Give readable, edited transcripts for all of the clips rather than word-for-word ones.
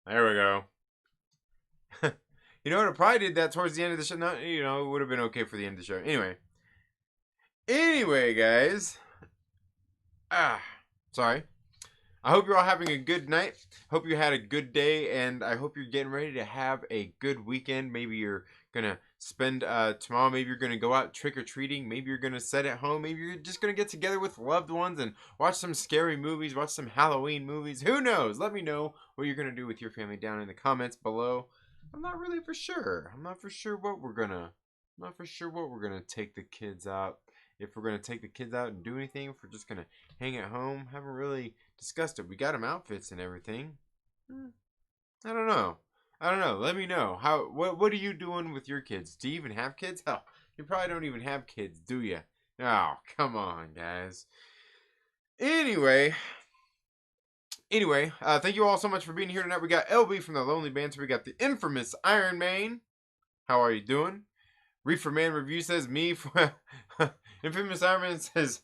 There we go. You know what? It probably did that towards the end of the show. No, it would have been okay for the end of the show. Anyway, guys. Ah, sorry. I hope you're all having a good night. Hope you had a good day, and I hope you're getting ready to have a good weekend. Maybe you're gonna spend tomorrow. Maybe you're gonna go out trick or treating. Maybe you're gonna sit at home. Maybe you're just gonna get together with loved ones and watch some scary movies, watch some Halloween movies. Who knows? Let me know what you're gonna do with your family down in the comments below. I'm not really for sure. I'm not for sure what we're gonna. I'm not for sure what we're gonna take the kids out. If we're gonna take the kids out and do anything, if we're just gonna hang at home, haven't really discussed it. We got them outfits and everything. I don't know. I don't know. Let me know. What are you doing with your kids? Do you even have kids? Hell, you probably don't even have kids, do you? Oh, come on, guys. Anyway, thank you all so much for being here tonight. We got LB from the Lonely Banter. We got the infamous Iron Man. How are you doing? Reefer Man Review says me for infamous Iron Man says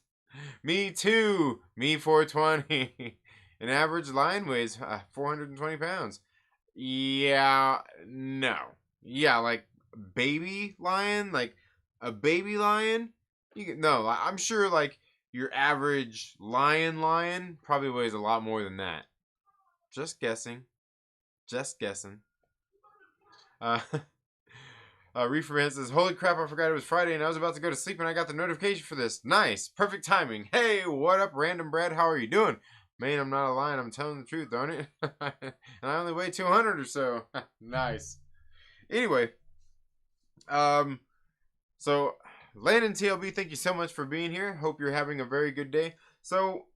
me too. Me 420. An average lion weighs 420 pounds. Yeah, no. Yeah, like baby lion, like a baby lion. No, I'm sure like your average lion probably weighs a lot more than that. Just guessing. Just guessing. Uh, Reefer Man says, "Holy crap! I forgot it was Friday, and I was about to go to sleep, and I got the notification for this. Nice, perfect timing. Hey, what up, Random Brad? How are you doing? Man, I'm not lying. I'm telling the truth, aren't it? And I only weigh 200 or so. Nice. Anyway, um, so Landon TLB, thank you so much for being here. Hope you're having a very good day. So,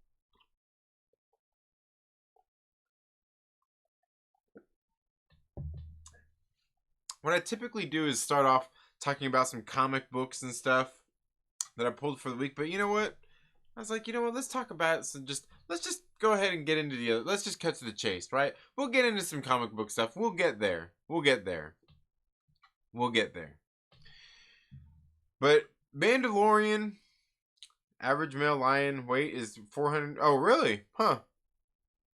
what I typically do is start off talking about some comic books and stuff that I pulled for the week. But you know what? I was like, you know what? Let's talk about it. Let's just go ahead and get into the other. Let's just cut to the chase, right? We'll get into some comic book stuff. We'll get there. We'll get there. We'll get there. But Mandalorian, average male lion weight is 400. Oh, really? Huh.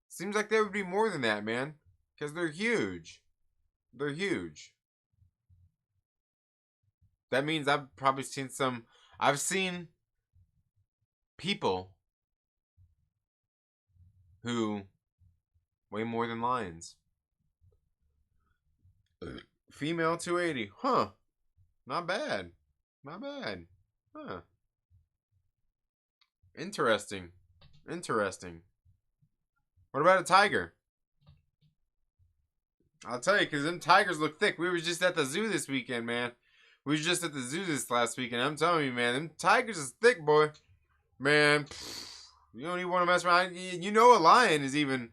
Seems like there would be more than that, man. Because they're huge. They're huge. That means I've probably seen some. I've seen people who weigh more than lions. Female 280. Huh. Not bad. Not bad. Huh. Interesting. Interesting. What about a tiger? I'll tell you, because them tigers look thick. We were just at the zoo this weekend, man. We was just at the zoo this last weekend. I'm telling you, man, them tigers is thick, boy. Man, you don't even want to mess around. You know a lion is even,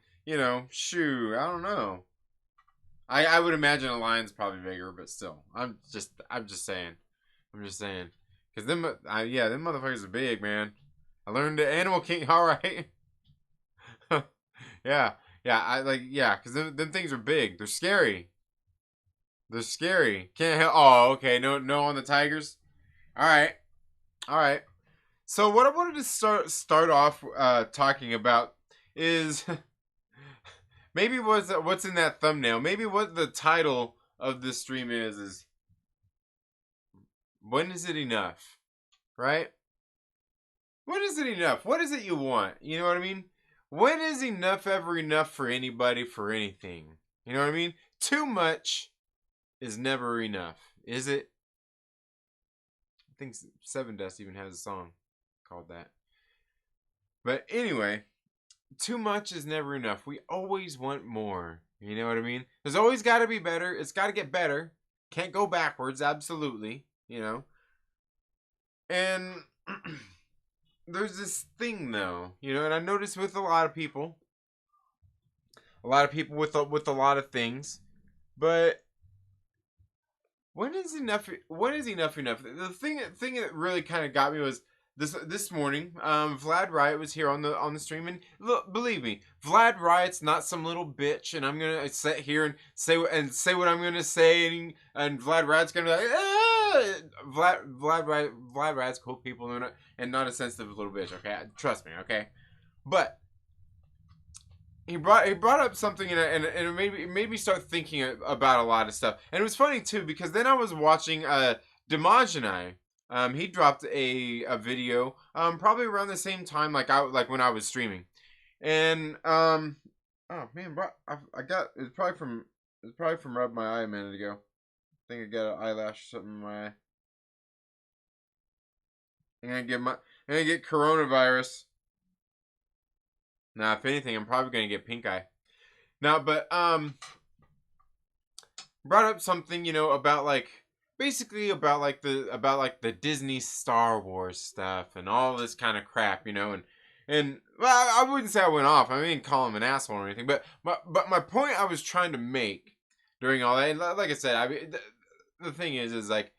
shoo, I don't know. I would imagine a lion's probably bigger, but still, I'm just saying, because them motherfuckers are big, man. I learned the Animal King. All right, yeah, because them things are big. They're scary. They're scary. Can't help. Oh, okay. No, no on the tigers. All right, all right. So what I wanted to start off talking about is maybe what's in that thumbnail. Maybe what the title of this stream is when is it enough, right? When is it enough? What is it you want? You know what I mean? When is enough ever enough for anybody for anything? You know what I mean? Too much is never enough, is it? I think Seven Dust even has a song called that. But anyway, too much is never enough. We always want more. You know what I mean? There's always got to be better. It's got to get better. Can't go backwards, absolutely. And there's this thing, though, and I noticed with a lot of people with a lot of things, but when is enough? When is enough enough? The thing that really kind of got me was this morning. Vlad Riot was here on the stream, and look, believe me, Vlad Riot's not some little bitch, and I'm gonna sit here and say what I'm gonna say, and Vlad Riot's gonna be like, ah! Vlad Riot's cool people, and not a sensitive little bitch. Okay, trust me. Okay, but he brought up something, and it made me start thinking about a lot of stuff. And it was funny too, because then I was watching Demogeny. He dropped a video probably around the same time, like when I was streaming. And oh man, bro, I got it was probably from Rub My Eye a minute ago. I think I got an eyelash or something in my eye. I'm gonna get coronavirus. Now, if anything, I'm probably gonna get pink eye. Now, but brought up something, about like basically about like the Disney Star Wars stuff and all this kind of crap, and well, I wouldn't say I went off. I didn't call him an asshole or anything, but my point I was trying to make during all that, and like I said, the thing is like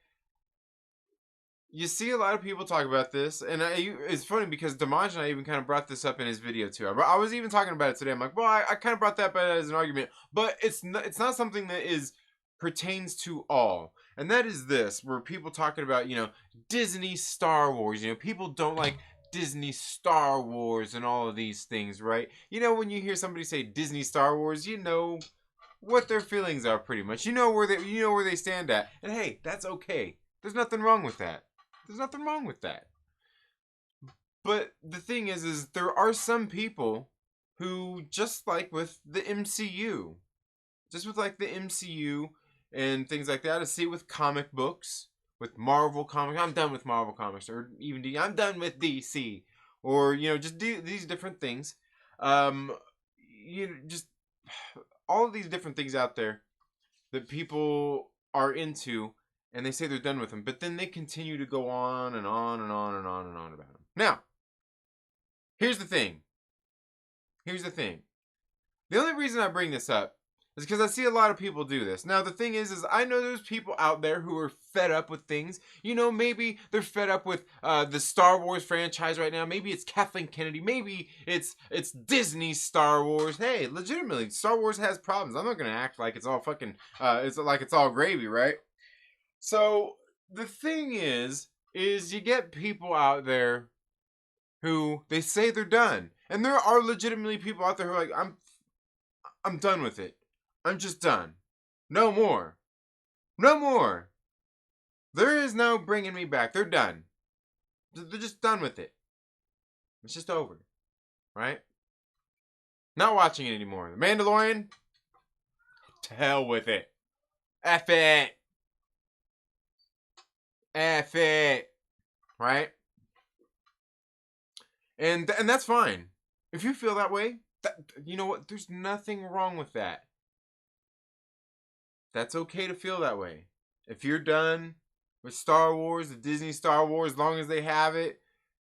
you see a lot of people talk about this, and it's funny because Damaj and I even kind of brought this up in his video too. I was even talking about it today. I'm like, well, I kind of brought that up as an argument, but it's not something that is pertains to all, and that is this, where people talking about Disney Star Wars. People don't like Disney Star Wars and all of these things, right? When you hear somebody say Disney Star Wars, you know what their feelings are pretty much. You know where they stand at, and hey, that's okay. There's nothing wrong with that. There's nothing wrong with that. But the thing is there are some people who, just like with the MCU, and things like that, I see with comic books, with Marvel comics. I'm done with Marvel comics, or even I'm done with DC, or just these different things. Just all of these different things out there that people are into, and they say they're done with them, but then they continue to go on and on and on and on and on about them. Now, here's the thing. The only reason I bring this up is because I see a lot of people do this. Now, the thing is I know there's people out there who are fed up with things. Maybe they're fed up with the Star Wars franchise right now. Maybe it's Kathleen Kennedy. Maybe it's Disney Star Wars. Hey, legitimately, Star Wars has problems. I'm not going to act like it's all fucking, it's all gravy, right? So, the thing is you get people out there who they say they're done. And there are legitimately people out there who are like, I'm done with it. I'm just done. No more. No more. There is no bringing me back. They're done. They're just done with it. It's just over. Right? Not watching it anymore. The Mandalorian? To hell with it. F it. F it. Right? And that's fine. If you feel that way, you know what? There's nothing wrong with that. That's okay to feel that way. If you're done with Star Wars, the Disney Star Wars, as long as they have it,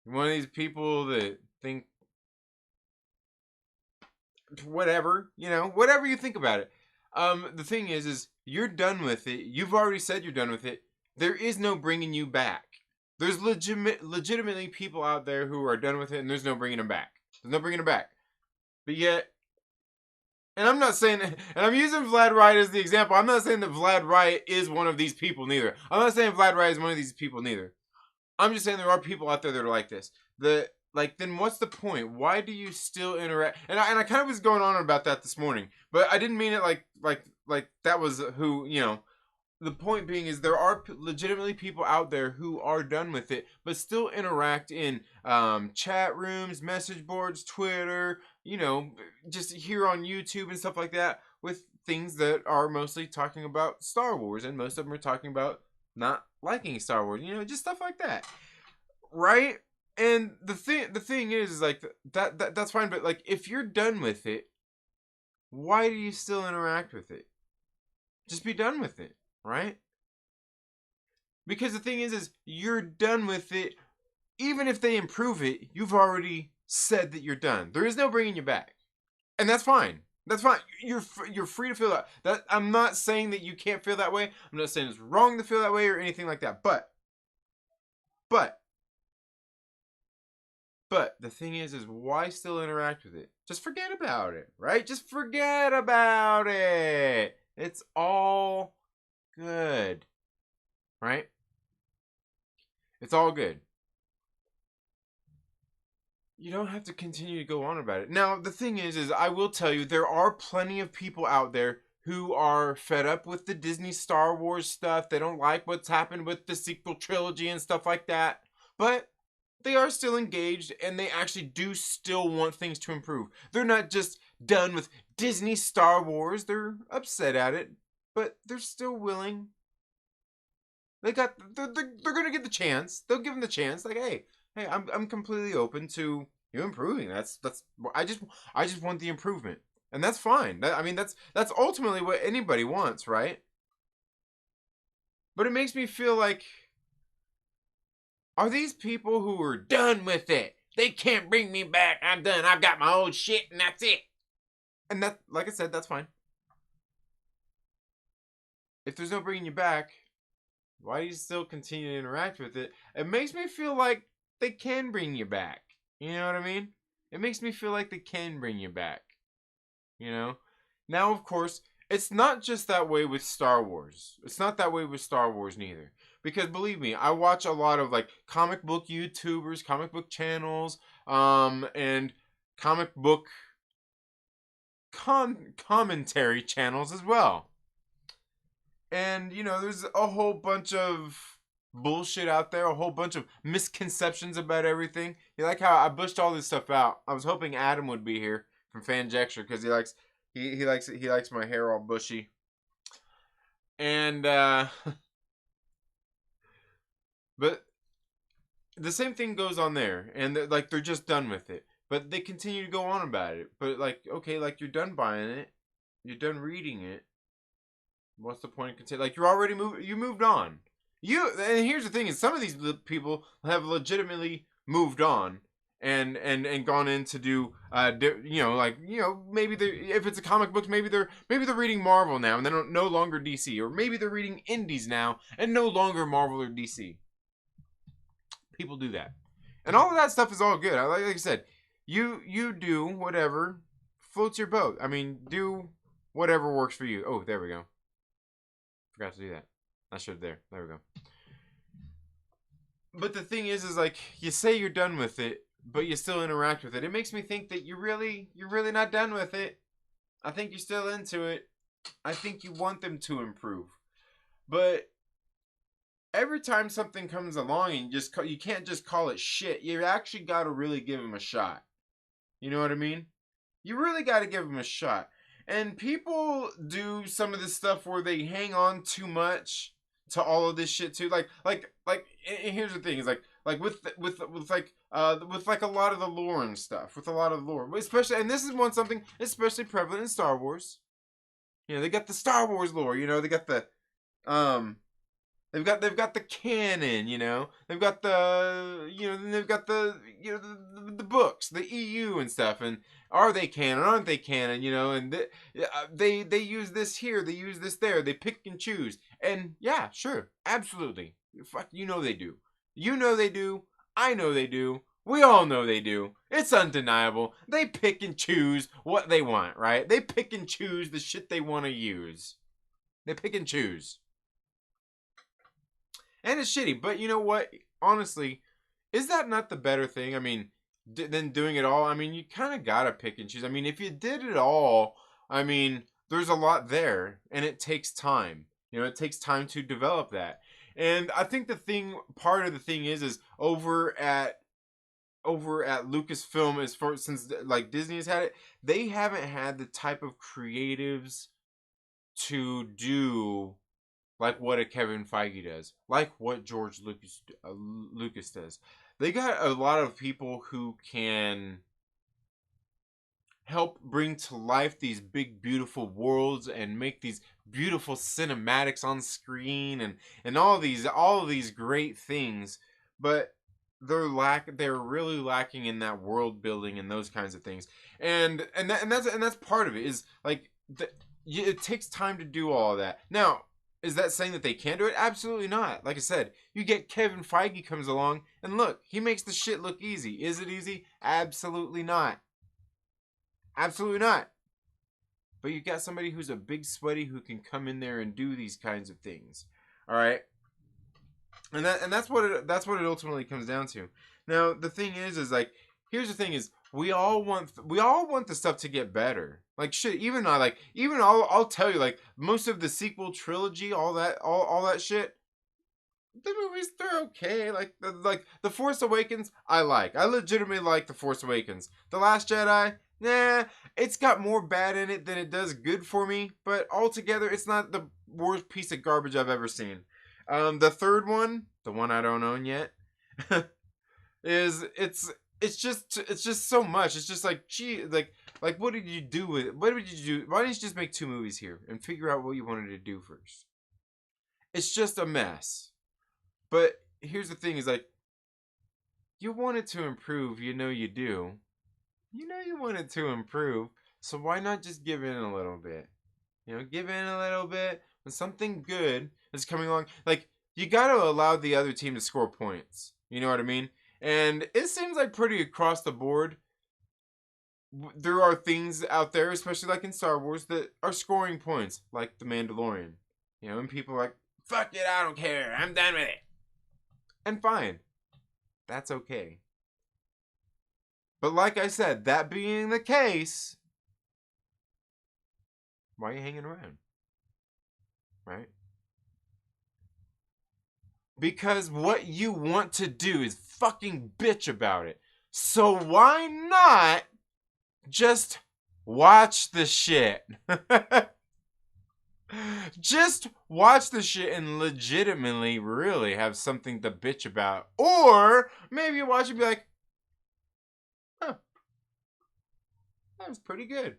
you're one of these people that think whatever, whatever you think about it. The thing is you're done with it. You've already said you're done with it. There is no bringing you back. There's legitimately people out there who are done with it, and there's no bringing them back. There's no bringing them back. But yet, and I'm not saying, and I'm using Vlad Wright as the example. I'm not saying that Vlad Wright is one of these people neither. I'm not saying Vlad Wright is one of these people neither. I'm just saying there are people out there that are like this. Then what's the point? Why do you still interact? And I kind of was going on about that this morning, but I didn't mean it like that was who, the point being is there are legitimately people out there who are done with it, but still interact in chat rooms, message boards, Twitter, just here on YouTube and stuff like that, with things that are mostly talking about Star Wars, and most of them are talking about not liking Star Wars, just stuff like that, right? And the thing is like that's fine, but like if you're done with it, why do you still interact with it? Just be done with it. Right? Because the thing is you're done with it. Even if they improve it, you've already said that you're done. There is no bringing you back, and that's fine. That's fine. You're free to feel that. I'm not saying that you can't feel that way. I'm not saying it's wrong to feel that way or anything like that. But the thing is why still interact with it? Just forget about it, right? Just forget about it. It's all good. Right? It's all good. you don't have to continue to go on about it. Now, the thing is I will tell you, there are plenty of people out there who are fed up with the Disney Star Wars stuff. They don't like what's happened with the sequel trilogy and stuff like that. But they are still engaged and they actually do still want things to improve. They're not just done with Disney Star Wars. They're upset at it, but they're still willing. They're gonna get the chance. They'll give them the chance. Like, hey, I'm completely open to you improving. That's I just want the improvement, and that's fine. I mean, that's ultimately what anybody wants, right? But it makes me feel like, are these people who are done with it? They can't bring me back. I'm done. I've got my old shit, and that's it. And that, like I said, that's fine. If there's no bringing you back, why do you still continue to interact with it? It makes me feel like they can bring you back. You know what I mean? It makes me feel like they can bring you back. You know? Now, of course, it's not just that way with Star Wars. It's not that way with Star Wars neither. Because believe me, I watch a lot of like comic book YouTubers, comic book channels, and comic book commentary channels as well. And, you know, there's a whole bunch of bullshit out there, a whole bunch of misconceptions about everything. You like how I bushed all this stuff out. I was hoping Adam would be here from Fanjecture because he likes my hair all bushy. And but the same thing goes on there, and they're just done with it. But they continue to go on about it. But like, okay, like you're done buying it, you're done reading it. What's the point of continuing? Like, you moved on. And here's the thing: is some of these people have legitimately moved on and gone in to do maybe they, if it's a comic book, maybe they're reading Marvel now and they're no longer DC, or maybe they're reading indies now and no longer Marvel or DC. People do that, and all of that stuff is all good. Like I said, you do whatever floats your boat. I mean, do whatever works for you. Oh, there we go. Forgot to do that. I should there. There we go. But the thing is like, you say you're done with it, but you still interact with it. It makes me think that you're really not done with it. I think you're still into it. I think you want them to improve. But every time something comes along and you can't just call it shit. You actually got to really give them a shot. You know what I mean? You really got to give them a shot. And people do some of this stuff where they hang on too much to all of this shit too. Like, and here's the thing: is like with like a lot of the lore and stuff. With a lot of lore, especially, and this is something especially prevalent in Star Wars. You know, they got the Star Wars lore. You know, they got the They've got the canon, you know. They've got they've got the books, the EU and stuff. And are they canon? Aren't they canon? You know, and they use this here, they use this there. They pick and choose. And yeah, sure, absolutely. Fuck, you know they do. You know they do. I know they do. We all know they do. It's undeniable. They pick and choose what they want, right? They pick and choose the shit they want to use. They pick and choose. And it's shitty, but you know what? Honestly, is that not the better thing? I mean, than doing it all? I mean, you kind of gotta pick and choose. I mean, if you did it all, I mean, there's a lot there, and it takes time. You know, it takes time to develop that. And I think part of the thing is over at Lucasfilm, since like Disney has had it, they haven't had the type of creatives to do like what a Kevin Feige does, like what George Lucas does. They got a lot of people who can help bring to life these big, beautiful worlds and make these beautiful cinematics on screen and all of these great things, but they're really lacking in that world building and those kinds of things. And that's part of it, is like it takes time to do all of that. Now, is that saying that they can't do it? Absolutely not. Like I said, you get Kevin Feige comes along, and look, he makes the shit look easy. Is it easy? Absolutely not. Absolutely not. But you got somebody who's a big sweaty who can come in there and do these kinds of things. All right? And that's what it ultimately comes down to. Now, the thing is like, here's the thing: is we all want the stuff to get better. Like shit, even I'll tell you, like most of the sequel trilogy, all that shit. The movies, they're okay. Like the Force Awakens, I like. I legitimately like the Force Awakens. The Last Jedi, nah, it's got more bad in it than it does good for me. But altogether, it's not the worst piece of garbage I've ever seen. The third one, the one I don't own yet, is it's just so much. It's just like gee, like what did you do with it? What did you do? Why didn't you just make 2 movies here and figure out what you wanted to do first? It's just a mess. But here's the thing: is like you want it to improve. You know you do. You know you want it to improve. So why not just give in a little bit? You know, give in a little bit when something good is coming along. Like you got to allow the other team to score points. You know what I mean? And it seems like pretty across the board. There are things out there, especially like in Star Wars, that are scoring points, like The Mandalorian. You know, and people are like, fuck it, I don't care. I'm done with it. And fine. That's okay. But like I said, that being the case, why are you hanging around? Right? Because what you want to do is fucking bitch about it. So why not just watch the shit? Just watch the shit and legitimately really have something to bitch about. Or maybe you watch it and be like, huh, that was pretty good.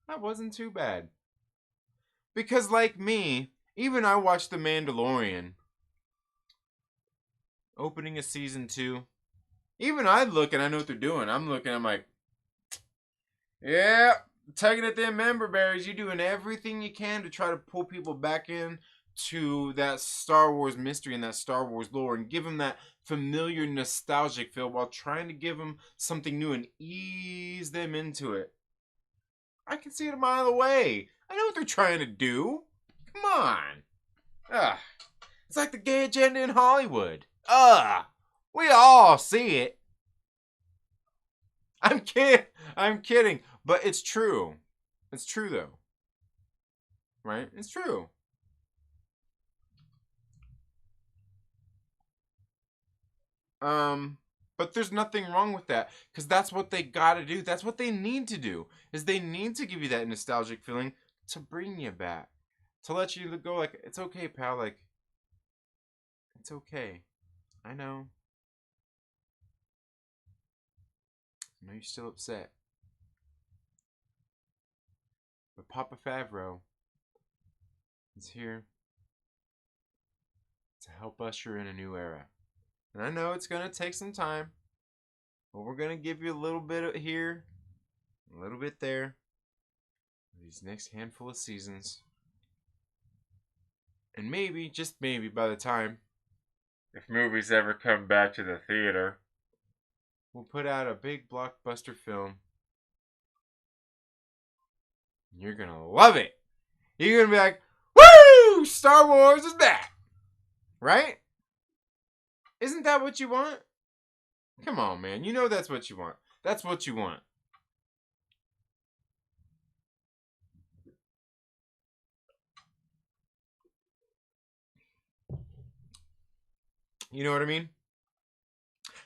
That wasn't too bad. Because like me, even I watched The Mandalorian opening of season 2. Even I look and I know what they're doing. I'm looking, I'm like, yeah, tugging at them member berries. You're doing everything you can to try to pull people back in to that Star Wars mystery and that Star Wars lore and give them that familiar nostalgic feel while trying to give them something new and ease them into it. I can see it a mile away. I know what they're trying to do. Come on. Ugh. It's like the gay agenda in Hollywood. Ugh. We all see it. I'm kidding. I'm kidding. But it's true. It's true though. Right? It's true. But there's nothing wrong with that because that's what they gotta do. That's what they need to do. Is they need to give you that nostalgic feeling to bring you back, to let you go like it's okay, pal. Like it's okay. I know. I know you're still upset, but Papa Favreau is here to help usher in a new era. And I know it's gonna take some time, but we're gonna give you a little bit of here, a little bit there. These next handful of seasons. And maybe, just maybe, by the time, if movies ever come back to the theater, we'll put out a big blockbuster film. You're gonna love it. You're gonna be like, woo! Star Wars is back! Right? Isn't that what you want? Come on, man. You know that's what you want. That's what you want. You know what I mean?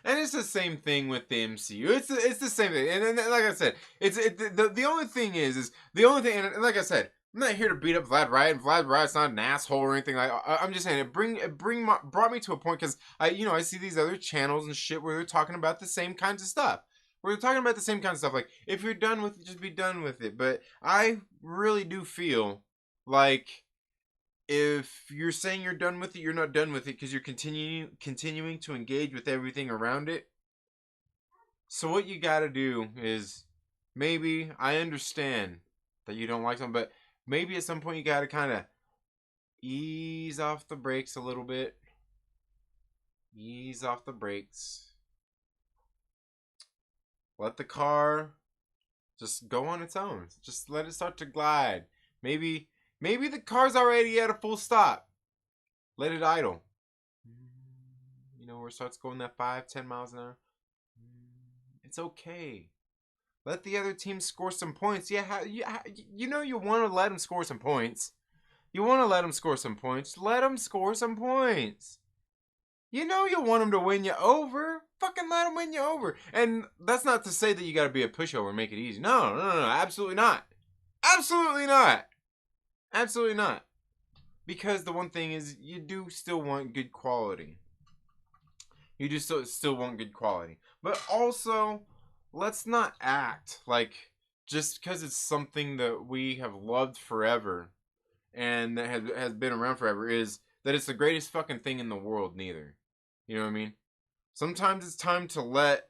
And it's the same thing with the MCU. It's the same thing. And like I said, the only thing is the only thing. And like I said, I'm not here to beat up Vlad Wright. And Vlad Wright's not an asshole or anything. I'm just saying brought me to a point because I see these other channels and shit where they're talking about the same kinds of stuff. We're talking about the same kind of stuff. Like if you're done with it, just be done with it. But I really do feel like if you're saying you're done with it, you're not done with it because you're continuing to engage with everything around it. So what you got to do is maybe I understand that you don't like something, but maybe at some point you got to kind of ease off the brakes a little bit. Ease off the brakes. Let the car just go on its own. Just let it start to glide. Maybe the car's already at a full stop. Let it idle. You know, where it starts going that 5-10 miles an hour. It's okay. Let the other team score some points. Yeah, you know you want to let them score some points. You want to let them score some points. Let them score some points. You know you want them to win you over. Fucking let them win you over. And that's not to say that you got to be a pushover and make it easy. No, absolutely not. Absolutely not. Absolutely not. Because the one thing is, you do still want good quality. You do still want good quality. But also, let's not act like just because it's something that we have loved forever and that has been around forever is that it's the greatest fucking thing in the world neither. You know what I mean? Sometimes it's time to let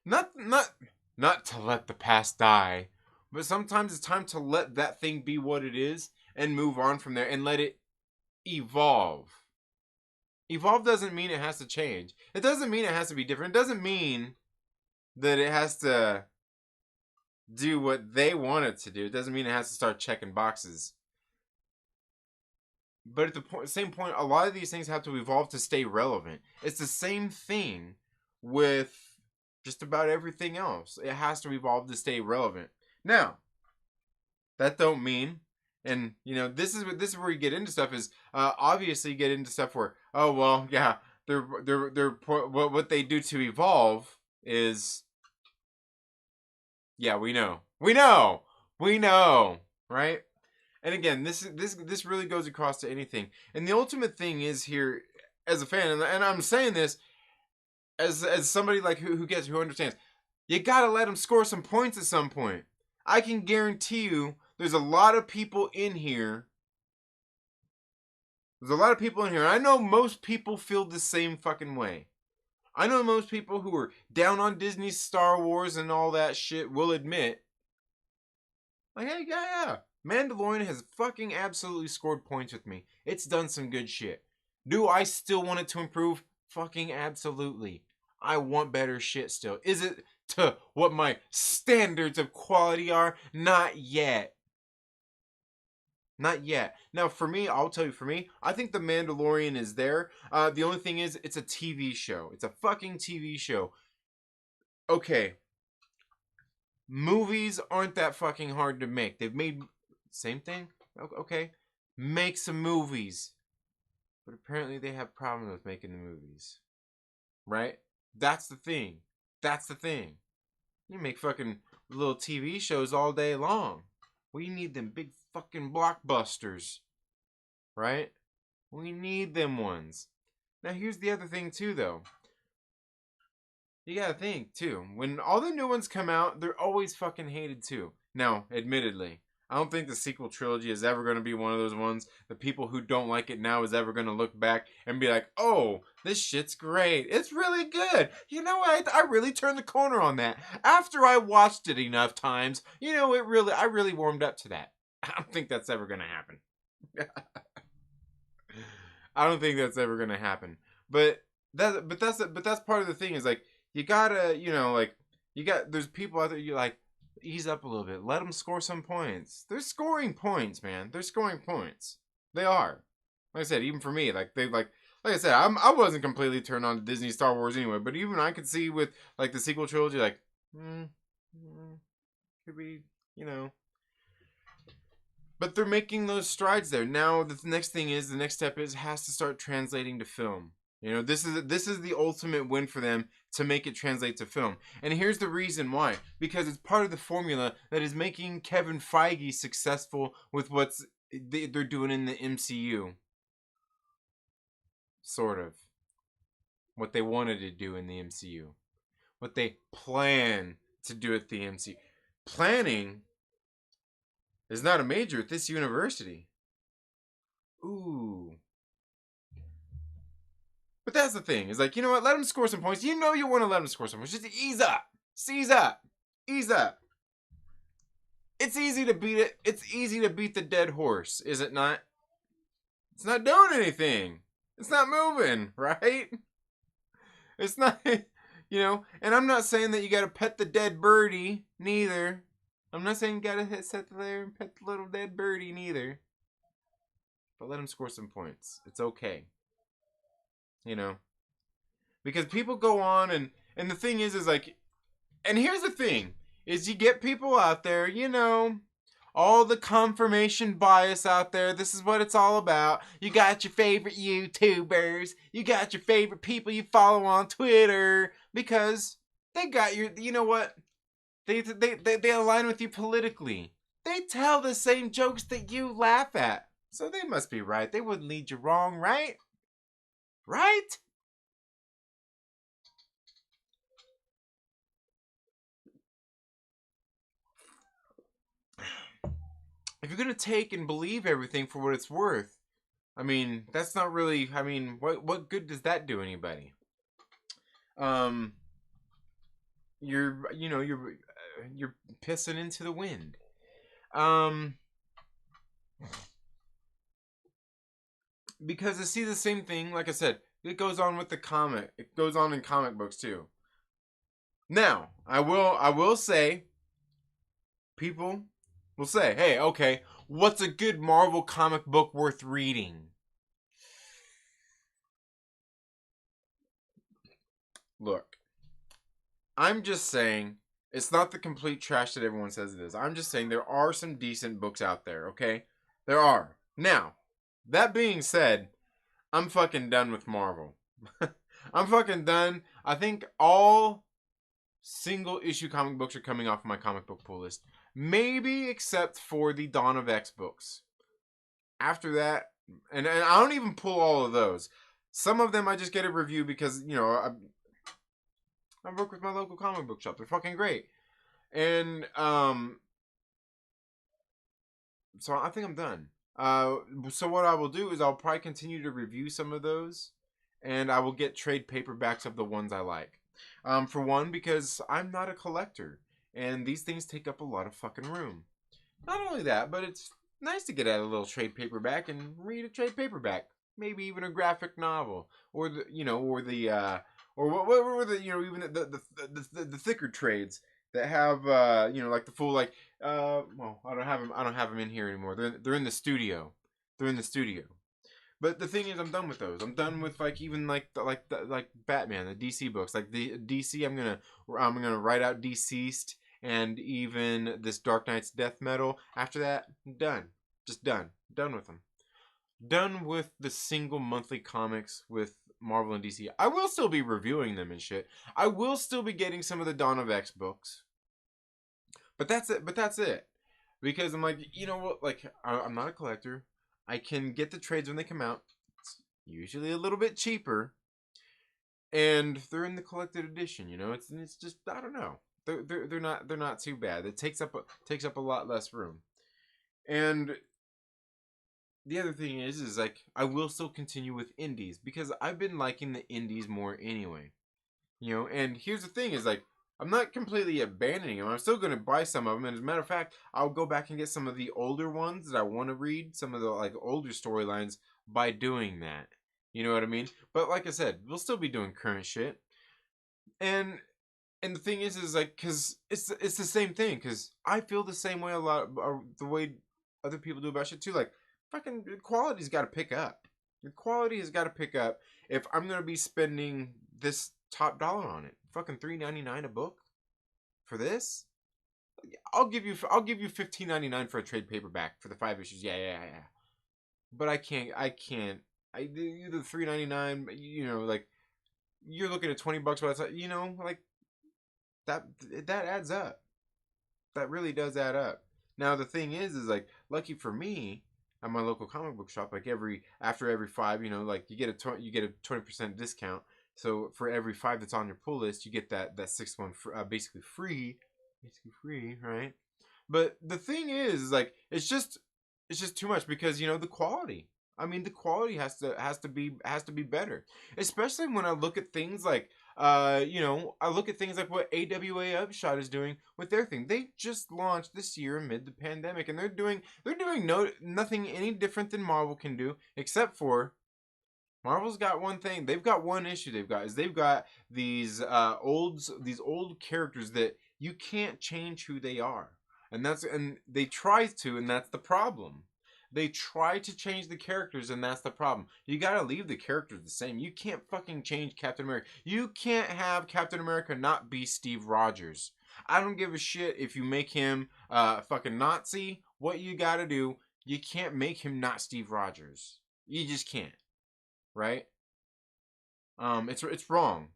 not to let the past die, but sometimes it's time to let that thing be what it is and move on from there and let it evolve. Evolve doesn't mean it has to change. It doesn't mean it has to be different. It doesn't mean that it has to do what they want it to do. It doesn't mean it has to start checking boxes. But at the same point, a lot of these things have to evolve to stay relevant. It's the same thing with just about everything else. It has to evolve to stay relevant. Now, that don't mean, and you know, this is where you get into stuff. Is obviously you get into stuff where, oh well, yeah, they're what they do to evolve is, yeah, we know, right? And again, this really goes across to anything. And the ultimate thing is here, as a fan, and I'm saying this as somebody like who understands, you gotta let them score some points at some point. I can guarantee you, there's a lot of people in here. There's a lot of people in here. I know most people feel the same fucking way. I know most people who are down on Disney's Star Wars and all that shit will admit, like, hey, yeah. Mandalorian has fucking absolutely scored points with me. It's done some good shit. Do I still want it to improve? Fucking absolutely. I want better shit still. Is it to what my standards of quality are? Not yet. Not yet. Now, for me, I'll tell you, for me, I think The Mandalorian is there. The only thing is, it's a TV show. It's a fucking TV show. Okay. Movies aren't that fucking hard to make. They've made... Same thing? Okay. Make some movies. But apparently they have problems with making the movies. Right? That's the thing. That's the thing. You make fucking little TV shows all day long. We need them big fucking blockbusters. Right? We need them ones. Now here's the other thing too, though. You gotta think too. When all the new ones come out, they're always fucking hated too. Now, admittedly, I don't think the sequel trilogy is ever going to be one of those ones. The people who don't like it now is ever going to look back and be like, oh, this shit's great. It's really good. You know what? I really turned the corner on that. After I watched it enough times, you know, I really warmed up to that. I don't think that's ever going to happen. I don't think that's ever going to happen. But that's part of the thing is like, you gotta, you know, like, there's people out there, you like, ease up a little bit. Let them score some points. They're scoring points, man. They're scoring points. They are. Like I said, even for me, like I said, I wasn't completely turned on to Disney Star Wars anyway. But even I could see with like the sequel trilogy, like, could be, you know. But they're making those strides there. Now the next step has to start translating to film. You know, this is the ultimate win for them to make it translate to film. And here's the reason why. Because it's part of the formula that is making Kevin Feige successful with what they're doing in the MCU. Sort of. What they wanted to do in the MCU. What they plan to do at the MCU. Planning is not a major at this university. Ooh. But that's the thing. Is like, you know what? Let them score some points. You know you want to let them score some points. Just ease up. Seize up. Ease up. It's easy to beat it. It's easy to beat the dead horse, is it not? It's not doing anything. It's not moving, right? It's not, you know, and I'm not saying that you got to pet the dead birdie, neither. I'm not saying you got to sit there and pet the little dead birdie, neither. But let him score some points. It's okay. You know, because people go on and the thing is like, And here's the thing: is you get people out there, all the confirmation bias out there. This is what it's all about. You got your favorite YouTubers. You got your favorite people you follow on Twitter because they got your. You know what? They align with you politically. They tell the same jokes that you laugh at. So they must be right. They wouldn't lead you wrong, right? Right? If you're gonna take and believe everything for what it's worth, I mean, that's not really. I mean, what good does that do anybody? Um, you're pissing into the wind. Um, because I see the same thing. Like I said, it goes on with the comic. It goes on in comic books too. Now, I will say, people will say, "Hey, okay, what's a good Marvel comic book worth reading?" Look, I'm just saying it's not the complete trash that everyone says it is. I'm just saying there are some decent books out there, okay? There are. Now, that being said, I'm fucking done with Marvel. I'm fucking done. I think all single issue comic books are coming off my comic book pull list. Maybe except for the Dawn of X books. After that, and I don't even pull all of those. Some of them I just get a review because, I work with my local comic book shop. They're fucking great. And so I think I'm done. So what I will do is I'll probably continue to review some of those, and I will get trade paperbacks of the ones I like. For one, because I'm not a collector, and these things take up a lot of fucking room. Not only that, but it's nice to get out a little trade paperback and read a trade paperback. Maybe even a graphic novel, or what were the even the thicker trades that have like the full well, I don't have them in here anymore. They're in the studio. They're in the studio. But the thing is, I'm done with those. I'm done with even like Batman, the DC books, like the DC. I'm gonna write out Deceased and even this Dark Knight's Death Metal. After that, I'm done. Just done. Done with them. Done with the single monthly comics with Marvel and DC. I will still be reviewing them and shit. I will still be getting some of the Dawn of X books. But that's it. But that's it. Because I'm like, you know what? Like, I'm not a collector. I can get the trades when they come out. It's usually a little bit cheaper. And they're in the collected edition, It's just, I don't know. They're not too bad. It takes up a lot less room. And the other thing is like I will still continue with indies because I've been liking the indies more anyway. And here's the thing is like I'm not completely abandoning them. I'm still going to buy some of them, and as a matter of fact, I'll go back and get some of the older ones that I want to read, some of the older storylines by doing that. You know what I mean? But like I said, we'll still be doing current shit. And the thing is like cuz it's the same thing cuz I feel the same way a lot the way other people do about shit too, like fucking quality's got to pick up. The quality has got to pick up if I'm going to be spending this top dollar on it. Fucking $3.99 a book for this? I'll give you $15.99 for a trade paperback for the 5 issues. Yeah. But I can't. I do the $3.99, like you're looking at $20 by the time, like that adds up. That really does add up. Now the thing is like lucky for me, at my local comic book shop, like after every five, like you get a 20% discount. So for every five that's on your pull list, you get that sixth one for, basically free, right? But the thing is like it's just too much because the quality. I mean, the quality has to be better, especially when I look at things like I look at things like what AWA Upshot is doing with their thing. They just launched this year amid the pandemic, and they're doing nothing any different than Marvel can do, except for Marvel's got one thing. They've got one issue. They've got these old characters that you can't change who they are, and they try to, and that's the problem. They try to change the characters, and that's the problem. You gotta leave the characters the same. You can't fucking change Captain America. You can't have Captain America not be Steve Rogers. I don't give a shit if you make him a fucking Nazi. What you gotta do, you can't make him not Steve Rogers. You just can't, right? It's wrong.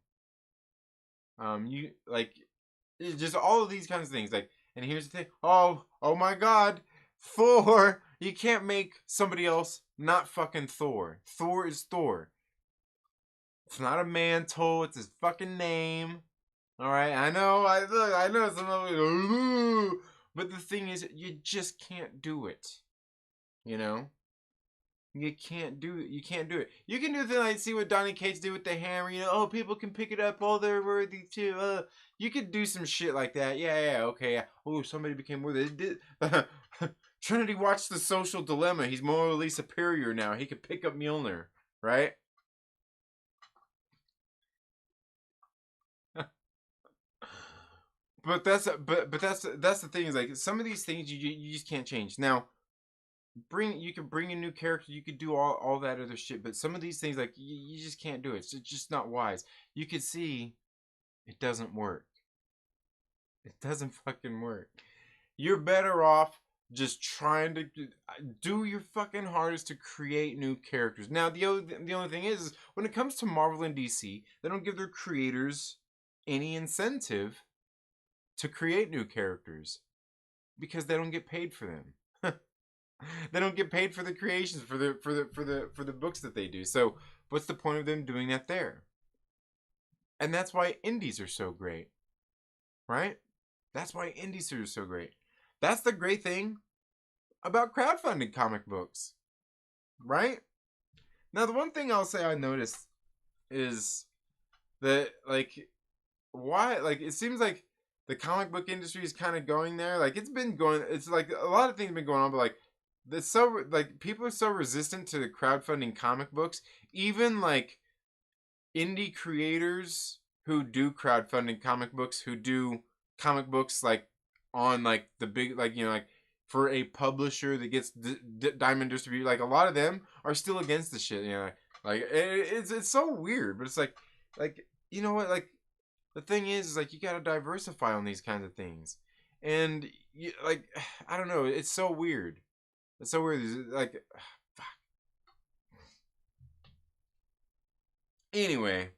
You like it's just all of these kinds of things. Like, and here's the thing. Oh my God, Thor. You can't make somebody else not fucking Thor. Thor is Thor. It's not a mantle. It's his fucking name. All right. I know. I know. Some of you, but the thing is, you just can't do it. You know. You can't do it. You can't do it. You can do the thing like see what Donny Cates did with the hammer. You know, oh, people can pick it up. Oh, they're worthy too. You could do some shit like that. Yeah, okay. Yeah. Oh, somebody became worthy. Trinity watched The Social Dilemma. He's morally superior now. He could pick up Mjolnir, right? But that's the thing is like some of these things you just can't change. Now, you could bring in new characters, you could do all that other shit, but some of these things like you just can't do it. It's just not wise. You could see it doesn't work. It doesn't fucking work. You're better off just trying to do your fucking hardest to create new characters. Now the only thing is when it comes to Marvel and DC, they don't give their creators any incentive to create new characters because they don't get paid for them. They don't get paid for the creations for the books that they do. So what's the point of them doing that there? And that's why indies are so great, right? That's why indies are so great. That's the great thing about crowdfunding comic books, right? Now the one thing I'll say I noticed is that like why like it seems like the comic book industry is kind of going there. Like it's been going. It's like a lot of things have been going on, but like it's so like people are so resistant to the crowdfunding comic books. Even like indie creators who do crowdfunding comic books, who do comic books like on like the big like like for a publisher that gets diamond distribute. Like a lot of them are still against the shit. Like it's so weird, but it's like you know what like the thing is like you got to diversify on these kinds of things, and like I don't know, it's so weird. It's so weird. Like, fuck. Anyway,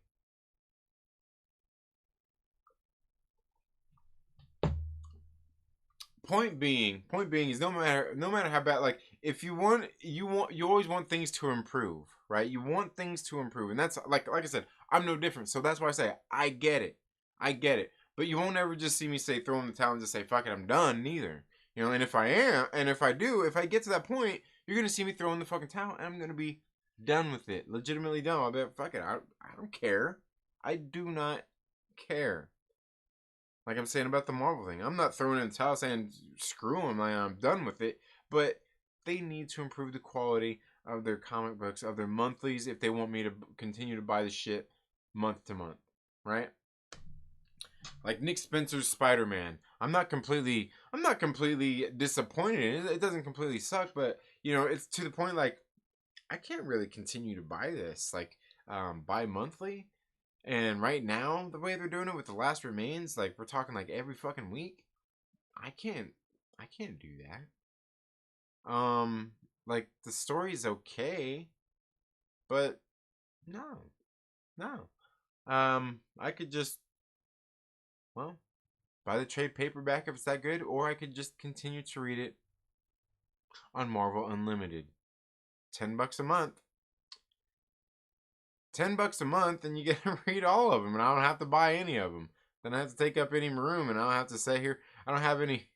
point being is no matter how bad. Like, if you always want things to improve, right? You want things to improve, and that's like I said, I'm no different. So that's why I say I get it, I get it. But you won't ever just see me say throw in the towel and just say fuck it, I'm done. Neither. And if I am, and if I do, if I get to that point, you're gonna see me throw in the fucking towel, and I'm gonna be done with it, legitimately done. I'll be like, fuck it, I don't care. I do not care. Like I'm saying about the Marvel thing, I'm not throwing in the towel saying screw them, I'm done with it. But they need to improve the quality of their comic books, of their monthlies, if they want me to continue to buy the shit month to month, right? Like Nick Spencer's Spider-Man. I'm not completely disappointed in it. It doesn't completely suck, but it's to the point like I can't really continue to buy this like bi-monthly. And right now, the way they're doing it with The Last Remains, like we're talking like every fucking week, I can't do that. Like the story's okay, but no. No. I could just well, buy the trade paperback if it's that good, or I could just continue to read it on Marvel Unlimited. $10 a month. $10 a month, and you get to read all of them, and I don't have to buy any of them. Then I have to take up any room, and I don't have to sit here. I don't have any,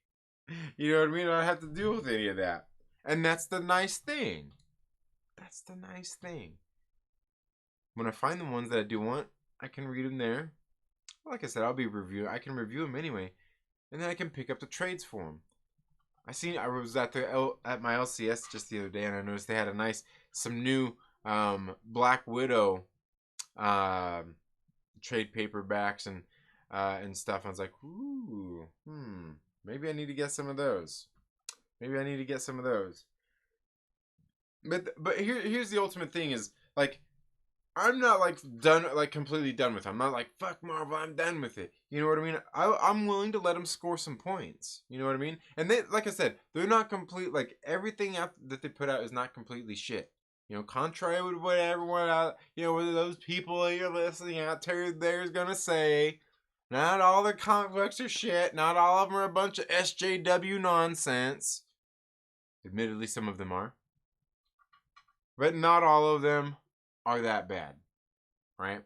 you know what I mean? I don't have to deal with any of that. And that's the nice thing. That's the nice thing. When I find the ones that I do want, I can read them there. Like I said, I can review them anyway, and then I can pick up the trades for them. I was at my LCS just the other day, and I noticed they had some new Black Widow trade paperbacks and stuff. I was like, ooh, maybe I need to get some of those. But here's the ultimate thing is like I'm not like done, like completely done with it. I'm not like fuck Marvel. I'm done with it. You know what I mean? I'm willing to let them score some points. You know what I mean? And they, like I said, they're not complete. Like everything out that they put out is not completely shit. You know, contrary to what everyone out, you know, what those people you're listening out there's gonna say. Not all the comic books are shit. Not all of them are a bunch of SJW nonsense. Admittedly, some of them are, but not all of them are that bad, right?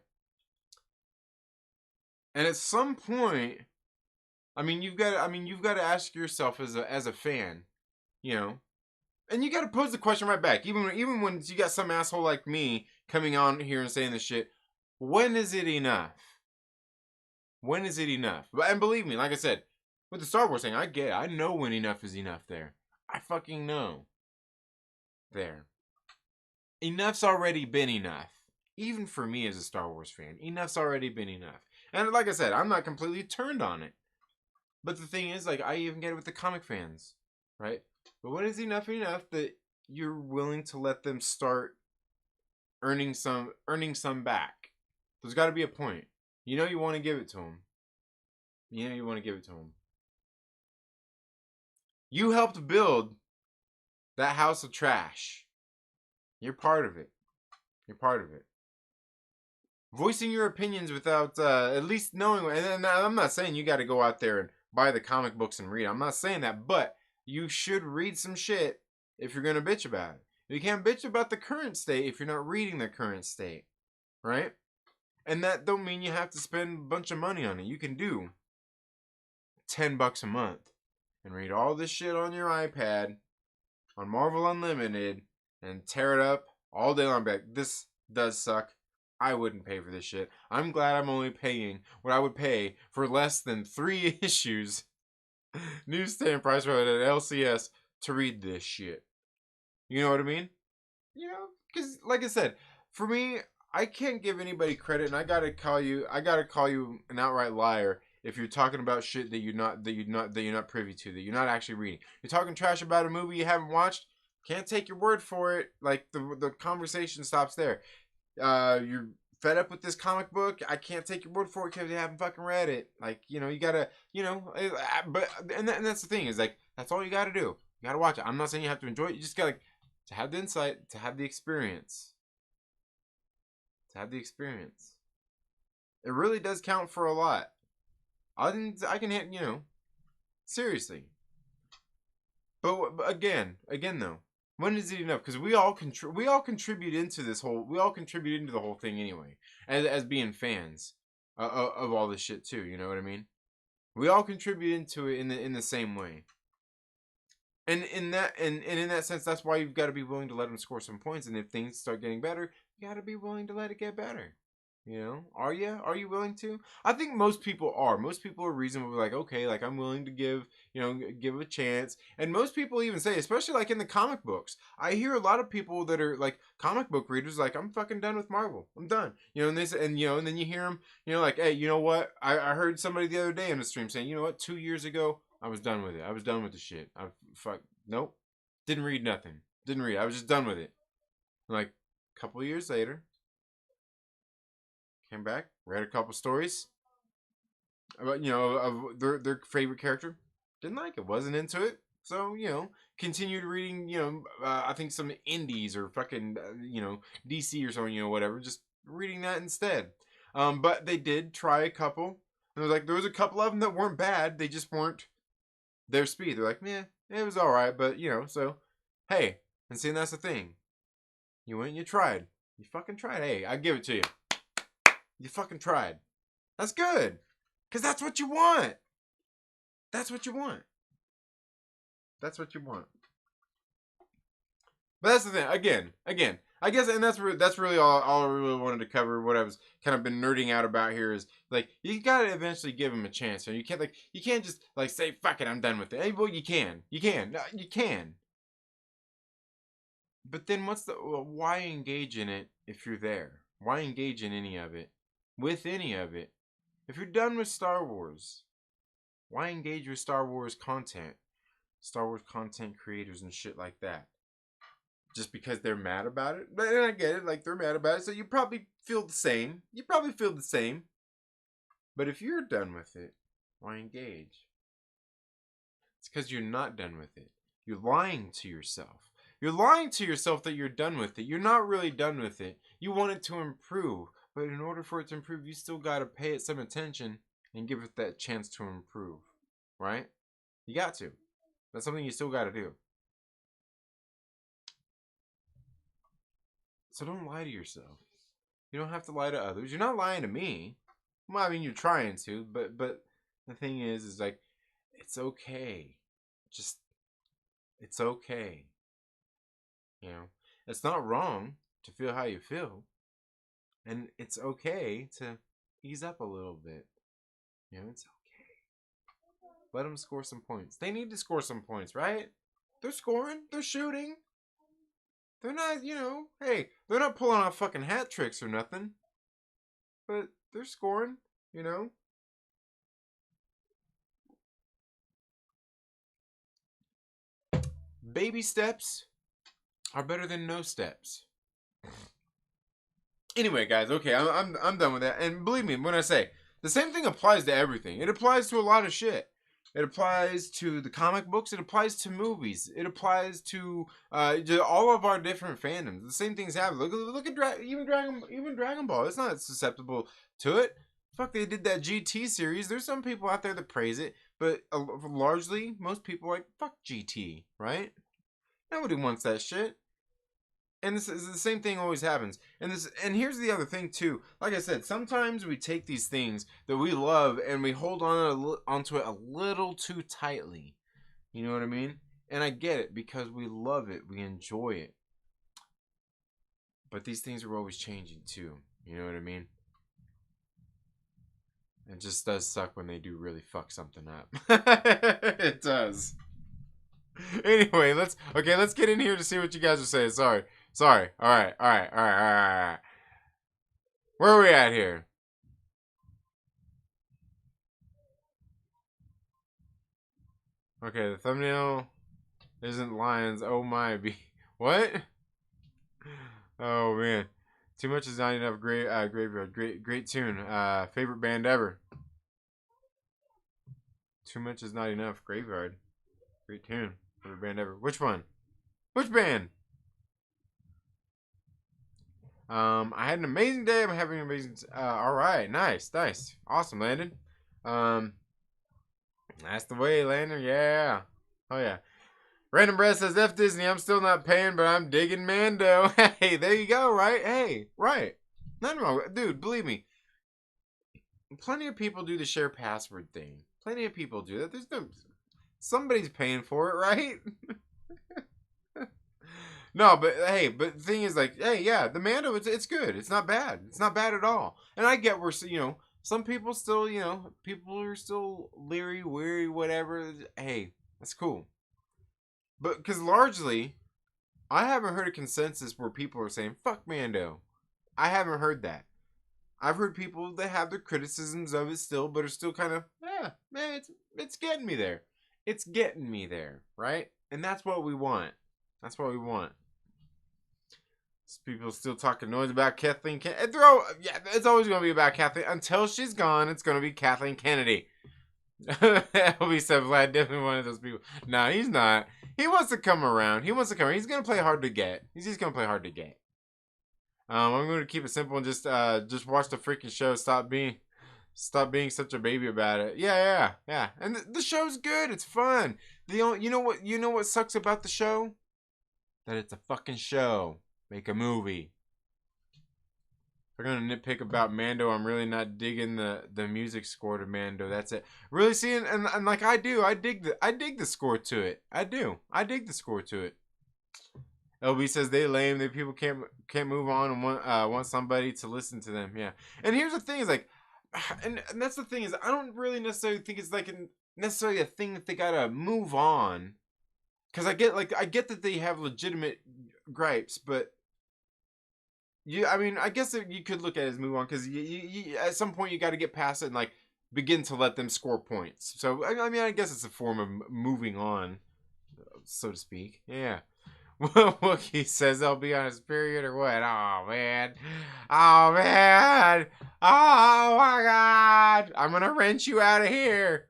And at some point, you've got to ask yourself as a fan, you know, and you got to pose the question right back. Even when you got some asshole like me coming on here and saying this shit, when is it enough? When is it enough? And believe me, like I said, with the Star Wars thing, I get it. I know when enough is enough there. I fucking know. There. Enough's already been enough. Even for me as a Star Wars fan, enough's already been enough. And like I said, I'm not completely turned on it. But the thing is, like, I even get it with the comic fans, right? But when is enough that you're willing to let them start earning some back? There's got to be a point. You know you want to give it to them. You know you want to give it to them. You helped build that house of trash. You're part of it. You're part of it. Voicing your opinions without at least knowing, and I'm not saying you got to go out there and buy the comic books and read. I'm not saying that, but you should read some shit if you're gonna bitch about it. You can't bitch about the current state if you're not reading the current state, right? And that don't mean you have to spend a bunch of money on it. You can do $10 a month and read all this shit on your iPad on Marvel Unlimited and tear it up all day long. Back, this does suck. I wouldn't pay for this shit. I'm glad I'm only paying what I would pay for less than 3 issues newsstand price right at LCS to read this shit. You know what I mean? You know, because like I said, for me, I can't give anybody credit, and I gotta call you an outright liar if you're talking about shit you're not privy to, that you're not actually reading. You're talking trash about a movie you haven't watched. Can't take your word for it. Like the conversation stops there. You're fed up with this comic book. I can't take your word for it because you haven't fucking read it. Like, you know, you gotta, you know, but and that's the thing is like that's all you gotta do. You gotta watch it. I'm not saying you have to enjoy it. You just gotta to have the insight, to have the experience, to have the experience. It really does count for a lot. I can hit, you know, seriously. But again though, when is it enough? Because we all contribute into this whole, we all contribute into the whole thing anyway, as being fans of all this shit too. You know what I mean? We all contribute into it in the same way. And in that sense, that's why you've got to be willing to let them score some points. And if things start getting better, you got to be willing to let it get better. You know, are you? Are you willing to? I think most people are. Most people are reasonably like, okay, like I'm willing to give, you know, give a chance. And most people even say, especially like in the comic books, I hear a lot of people that are like comic book readers, like I'm fucking done with Marvel. I'm done. You know, and they say, and you know, and then you hear them, you know, like, hey, you know what? I heard somebody the other day in the stream saying, you know what? 2 years ago, I was done with it. I was done with the shit. Nope. Didn't read nothing. Didn't read. I was just done with it. Like a couple of years later, came back, read a couple stories about, you know, of their favorite character. Didn't like it. Wasn't into it. So, you know, continued reading, you know, I think some indies or fucking, you know, DC or something, you know, whatever. Just reading that instead. But they did try a couple. And there was a couple of them that weren't bad. They just weren't their speed. They're like, meh, it was all right. But, you know, so, hey. And see, that's the thing. You went and you tried. You fucking tried. Hey, I give it to you. You fucking tried. That's good. Because that's what you want. That's what you want. That's what you want. But that's the thing. Again. I guess, and that's really all I really wanted to cover. What I was kind of been nerding out about here is like you gotta eventually give him a chance. You can't just like say fuck it, I'm done with it. Hey, well, you can. But then why engage in it if you're there? Why engage in any of it? With any of it? If you're done with Star Wars, why engage with Star Wars content? Star Wars content creators and shit like that. just because they're mad about it. But and I get it, like they're mad about it, so you probably feel the same. You probably feel the same. But if you're done with it, why engage? It's because you're not done with it. You're lying to yourself. You're lying to yourself that you're done with it. You're not really done with it. You want it to improve. But in order for it to improve, you still got to pay it some attention and give it that chance to improve. Right? You got to. That's something you still got to do. So don't lie to yourself. You don't have to lie to others. You're not lying to me. Well, I mean, you're trying to, but the thing is like, it's okay. Just, it's okay. You know, it's not wrong to feel how you feel, and it's okay to ease up a little bit. You know, it's okay. Let them score some points. They need to score some points, right? They're scoring. They're shooting. They're not, hey, they're not pulling off fucking hat tricks or nothing, but they're scoring. You know. Baby steps are better than no steps. Anyway, guys, okay, I'm done with that. And believe me when I say the same thing applies to everything. It applies to a lot of shit. It applies to the comic books. It applies to movies. It applies to all of our different fandoms. The same things happen. Look at even Dragon Ball. It's not susceptible to it. Fuck, they did that GT series. There's some people out there that praise it, but largely most people are like, fuck GT, right? Nobody wants that shit. And this is the same thing always happens. And here's the other thing too. Like I said, sometimes we take these things that we love and we hold onto it a little too tightly. You know what I mean? And I get it because we love it, we enjoy it. But these things are always changing too. You know what I mean? It just does suck when they do really fuck something up. It does. Anyway, let's get in here to see what you guys are saying. Sorry. All right. Where are we at here? Okay, the thumbnail isn't lions. Oh my, what? Oh man, too much is not enough. Graveyard, great tune. Favorite band ever. Too much is not enough. Graveyard, great tune. Favorite band ever. Which one? Which band? I had an amazing day. I'm having an amazing. All right, nice, awesome, Landon. That's the way, Landon. Yeah. Oh yeah. Random Breath says F Disney. I'm still not paying, but I'm digging Mando. Hey, there you go. Right? Hey, right. Nothing wrong, dude. Believe me. Plenty of people do the share password thing. Plenty of people do that. There's no. Somebody's paying for it, right? No, but hey, but the thing is, like, hey, yeah, the Mando, it's good. It's not bad. It's not bad at all. And I get where, some people still, people are still leery, weary, whatever. Hey, that's cool. But because largely, I haven't heard a consensus where people are saying fuck Mando. I haven't heard that. I've heard people that have their criticisms of it still, but are still kind of, yeah, man, it's getting me there. It's getting me there, right? And that's what we want. That's what we want. People still talking noise about Kathleen Kennedy. Yeah, it's always going to be about Kathleen. Until she's gone, it's going to be Kathleen Kennedy. LB said Vlad definitely one of those people. No, he's not. He wants to come around. He's going to play hard to get. He's just going to play hard to get. I'm going to keep it simple and just watch the freaking show. Stop being such a baby about it. Yeah. And the show's good. It's fun. You know what sucks about the show? That it's a fucking show. Make a movie. If I'm gonna nitpick about Mando, I'm really not digging the music score to Mando. That's it. Really seeing and like I dig the score to it. I do. I dig the score to it. LB says they lame. They people can't move on and want somebody to listen to them. Yeah. And here's the thing is like, and that's the thing is I don't really necessarily think it's like necessarily a thing that they gotta move on. Because I get that they have legitimate gripes, but I mean, I guess you could look at it as move on because you at some point you got to get past it and like begin to let them score points. So I mean, I guess it's a form of moving on, so to speak. Yeah. Wookie says they'll be on his period or what? Oh man. Oh man. Oh my god. I'm gonna wrench you out of here.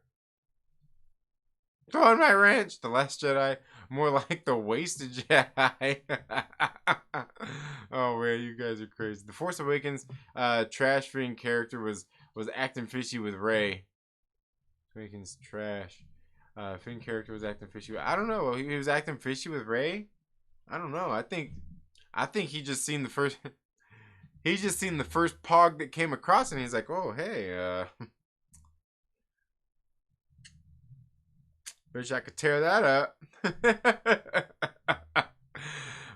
Throw in my wrench. The Last Jedi. More like the Wasted Jedi. Oh man, you guys are crazy. The Force Awakens trash Finn character was acting fishy with Rey. Awakens trash. Finn character was acting fishy. I don't know. He was acting fishy with Rey. I don't know. I think he just seen the first. He just seen the first pog that came across, and he's like, "Oh, hey, wish I could tear that up."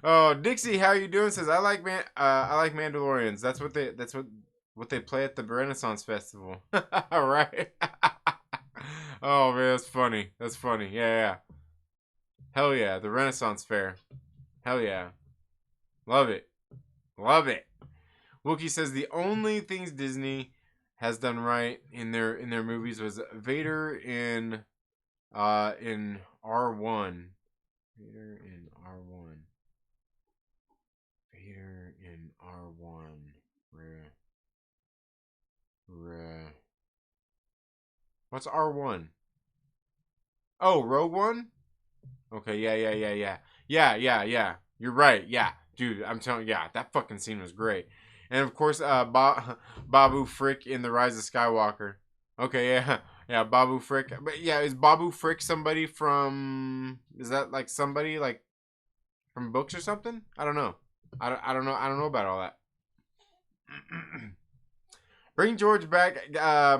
Oh, Dixie, how you doing? Says I like Mandalorians. That's what they play at the Renaissance Festival. All right. Oh man, that's funny. That's funny. Yeah. Hell yeah, the Renaissance Fair. Hell yeah. Love it. Love it. Wookie says the only things Disney has done right in their movies was Vader in R1. Vader in R1. Vader in R1. What's R1? Oh, Rogue One? Okay, yeah. You're right. Yeah, dude, I'm telling you, yeah, that fucking scene was great. And of course, Babu Frick in The Rise of Skywalker. Okay, yeah, Babu Frick. But yeah, is Babu Frick somebody from? Is that like somebody like from books or something? I don't know. I don't know. I don't know about all that. Bring George back.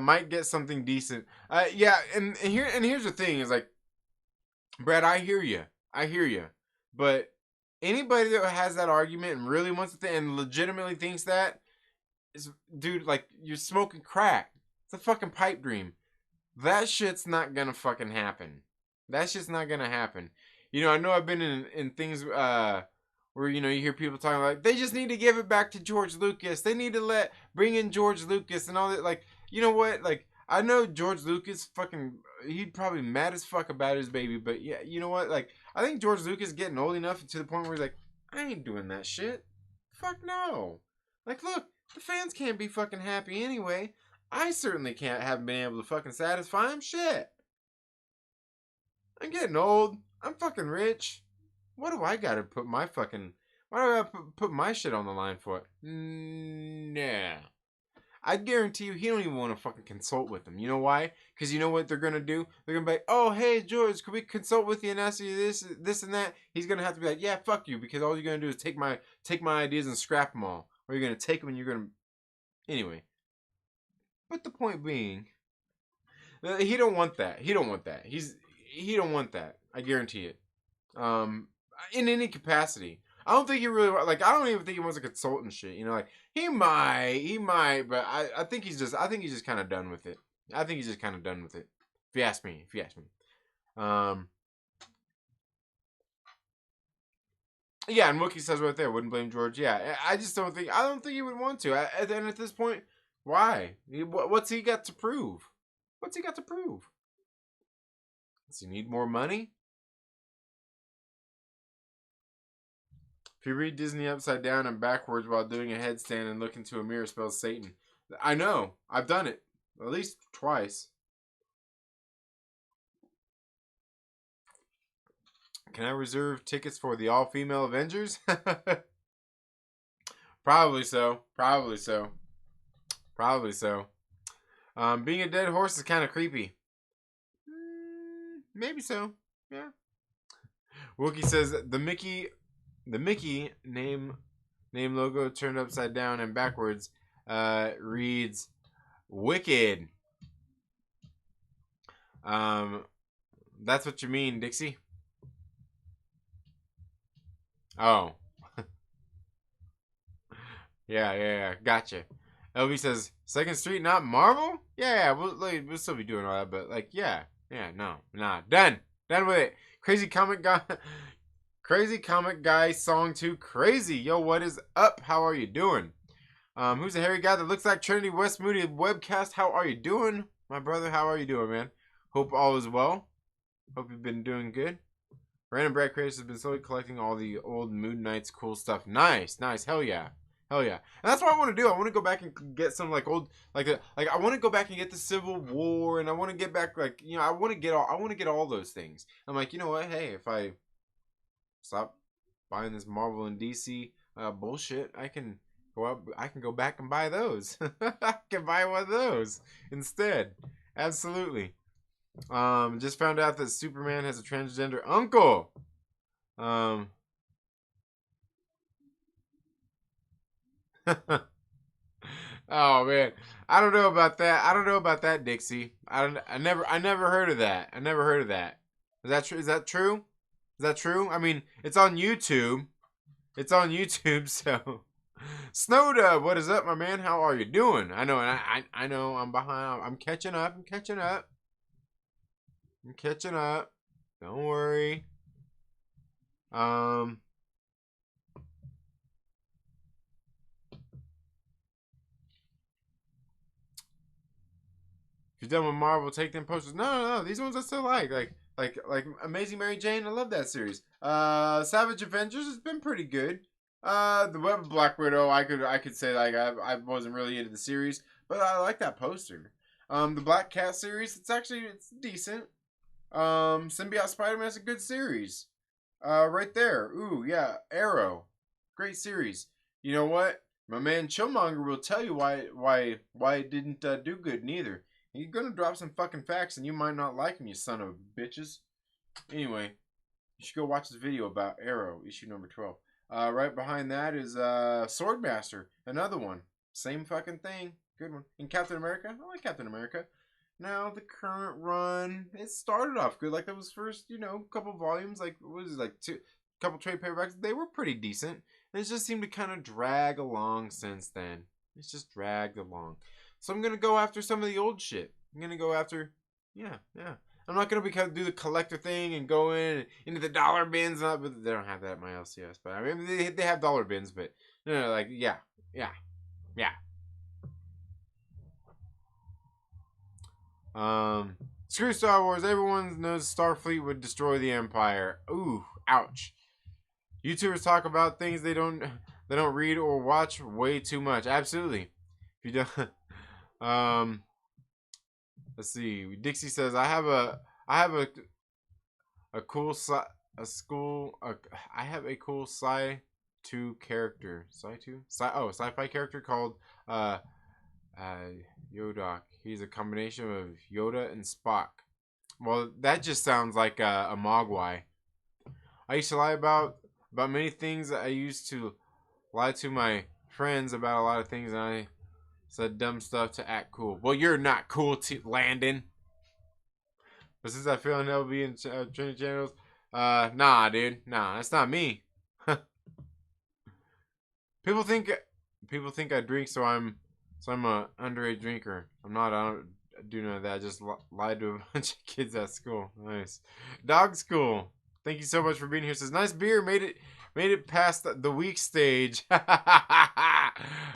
Might get something decent. Yeah, and here's the thing: is like, Brad, I hear you. But anybody that has that argument and really wants to and legitimately thinks that is, dude, like you're smoking crack. It's a fucking pipe dream. That shit's not gonna fucking happen. That shit's not gonna happen. You know, I know I've been in things where you know you hear people talking like they just need to give it back to George Lucas. They need to bring in George Lucas and all that. Like, you know what? Like, I know George Lucas fucking he'd probably mad as fuck about his baby, but yeah, you know what? Like, I think George Lucas is getting old enough to the point where he's like, I ain't doing that shit. Fuck no. Like, look, the fans can't be fucking happy anyway. I certainly haven't been able to fucking satisfy him. Shit. I'm getting old. I'm fucking rich. What do I gotta put my fucking... Why do I put my shit on the line for it? Nah. I guarantee you he don't even want to fucking consult with them. You know why? Because you know what they're going to do? They're going to be like, oh, hey, George, could we consult with you and ask you this and that? He's going to have to be like, yeah, fuck you. Because all you're going to do is take my ideas and scrap them all. Or you're going to take them and you're going to... Anyway. But the point being, he don't want that. He don't want that. He don't want that. I guarantee it. In any capacity. I don't think he really like. I don't even think he wants a consultant shit. You know, like he might, but I think he's just kind of done with it. I think he's just kind of done with it. If you ask me. Yeah, and Wookie says right there, wouldn't blame George. Yeah, I don't think he would want to. And at this point, why? What's he got to prove? What's he got to prove? Does he need more money? If you read Disney upside down and backwards while doing a headstand and look into a mirror spells Satan. I know. I've done it. At least twice. Can I reserve tickets for the all-female Avengers? Probably so. Being a dead horse is kind of creepy. Maybe so. Yeah. Wookie says the Mickey name logo turned upside down and backwards reads Wicked. That's what you mean, Dixie? Oh. yeah. Gotcha. LB says, 2nd Street, not Marvel? Yeah, we'll still be doing all that, but like, yeah, no, nah, done with it. Crazy Comic Guy Song 2, crazy. Yo, what is up? How are you doing? Who's the hairy guy that looks like Trinity West Moody webcast? How are you doing, my brother? How are you doing, man? Hope all is well. Hope you've been doing good. Random Brad Creators has been slowly collecting all the old Moon Knight's cool stuff. Nice, nice, hell yeah. Hell yeah. And that's what I want to do. I want to go back and get some like old like I want to go back and get the Civil War, and I want to get back like, you know, I want to get all those things. I'm like, you know what? Hey, if I stop buying this Marvel and DC bullshit, I can go back and buy those. I can buy one of those instead. Absolutely. Just found out that Superman has a transgender uncle. Um Oh man. I don't know about that. I don't know about that, Dixie. I never heard of that. I never heard of that. Is that true? Is that true? Is that true? I mean, it's on YouTube. It's on YouTube, so Snowda, what is up, my man? How are you doing? I know, and I know I'm behind. I'm catching up. I'm catching up. I'm catching up. Don't worry. Um, if you're done with Marvel, take them posters. No, no, no. These ones I still like Amazing Mary Jane. I love that series. Savage Avengers has been pretty good. The Web of Black Widow, I could say like I wasn't really into the series, but I like that poster. The Black Cat series, it's decent. Symbiote Spider-Man is a good series. Right there. Ooh, yeah, Arrow, great series. You know what? My man Chillmonger will tell you why it didn't do good neither. He's gonna drop some fucking facts, and you might not like him, you son of bitches. Anyway, you should go watch this video about Arrow, issue number 12. Right behind that is Swordmaster, another one. Same fucking thing. Good one. And Captain America, I like Captain America. Now the current run, it started off good. Like those first, you know, couple volumes, like what was it, like couple trade paperbacks, they were pretty decent. And it just seemed to kind of drag along since then. It's just dragged along. So I'm gonna go after some of the old shit. I'm gonna go after, yeah. I'm not gonna do the collector thing and go into the dollar bins. But they don't have that at my LCS. But I mean, they have dollar bins. But no, like yeah. Screw Star Wars. Everyone knows Starfleet would destroy the Empire. Ooh, ouch. YouTubers talk about things they don't read or watch way too much. Absolutely. If you don't, let's see. Dixie says I have a cool I have a cool sci-2 character. Sci-fi character called uh Yodak. He's a combination of Yoda and Spock. Well, that just sounds like a Mogwai. I used to lie about many things. I used to lie to my friends about a lot of things, and I said dumb stuff to act cool. Well, you're not cool, Landon. But since I feel on LB and training channels, nah, dude, nah, that's not me. people think I drink, so I'm a underage drinker. I'm not. I don't do none of that. I just lied to a bunch of kids at school. Nice. Dog school. Thank you so much for being here. Says nice beer. Made it past the weak stage.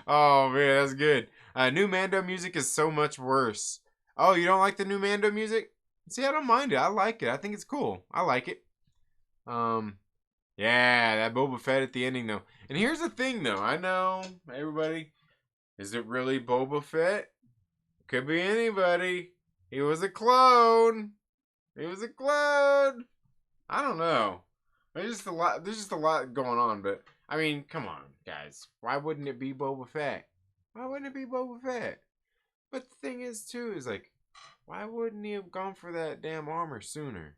Oh man, that's good. New Mando music is so much worse. Oh, you don't like the new Mando music? See, I don't mind it. I like it. I think it's cool. I like it. Yeah, that Boba Fett at the ending though. And here's the thing though. I know everybody. Is it really Boba Fett? Could be anybody. He was a clone. He was a clone. I don't know. There's just a lot going on, but I mean, come on, guys. Why wouldn't it be Boba Fett? Why wouldn't it be Boba Fett? But the thing is too, is like, why wouldn't he have gone for that damn armor sooner?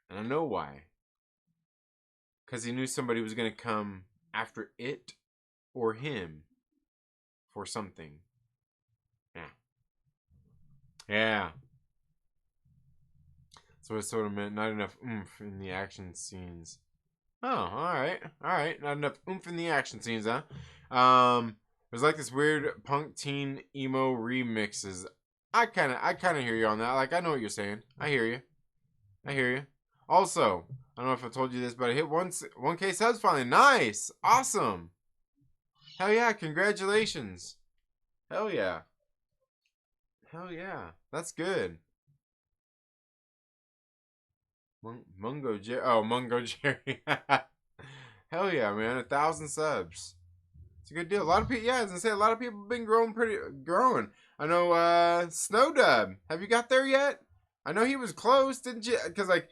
And I know why. Because he knew somebody was gonna come after it or him for something. Yeah. So it sort of meant not enough oomph in the action scenes. Oh, alright. Alright. Not enough oomph in the action scenes, huh? There's like this weird punk teen emo remixes. I kinda hear you on that. Like I know what you're saying. I hear you. Also, I don't know if I told you this, but I hit 1K subs finally. Nice! Awesome! Hell yeah, congratulations. Hell yeah. Hell yeah. That's good. Mungo Jerry. Oh, Mungo Jerry. Hell yeah, man! 1,000 subs. It's a good deal. A lot of people, yeah, as I say, a lot of people have been growing. I know, Snowdub. Have you got there yet? I know he was close, didn't you? Because like,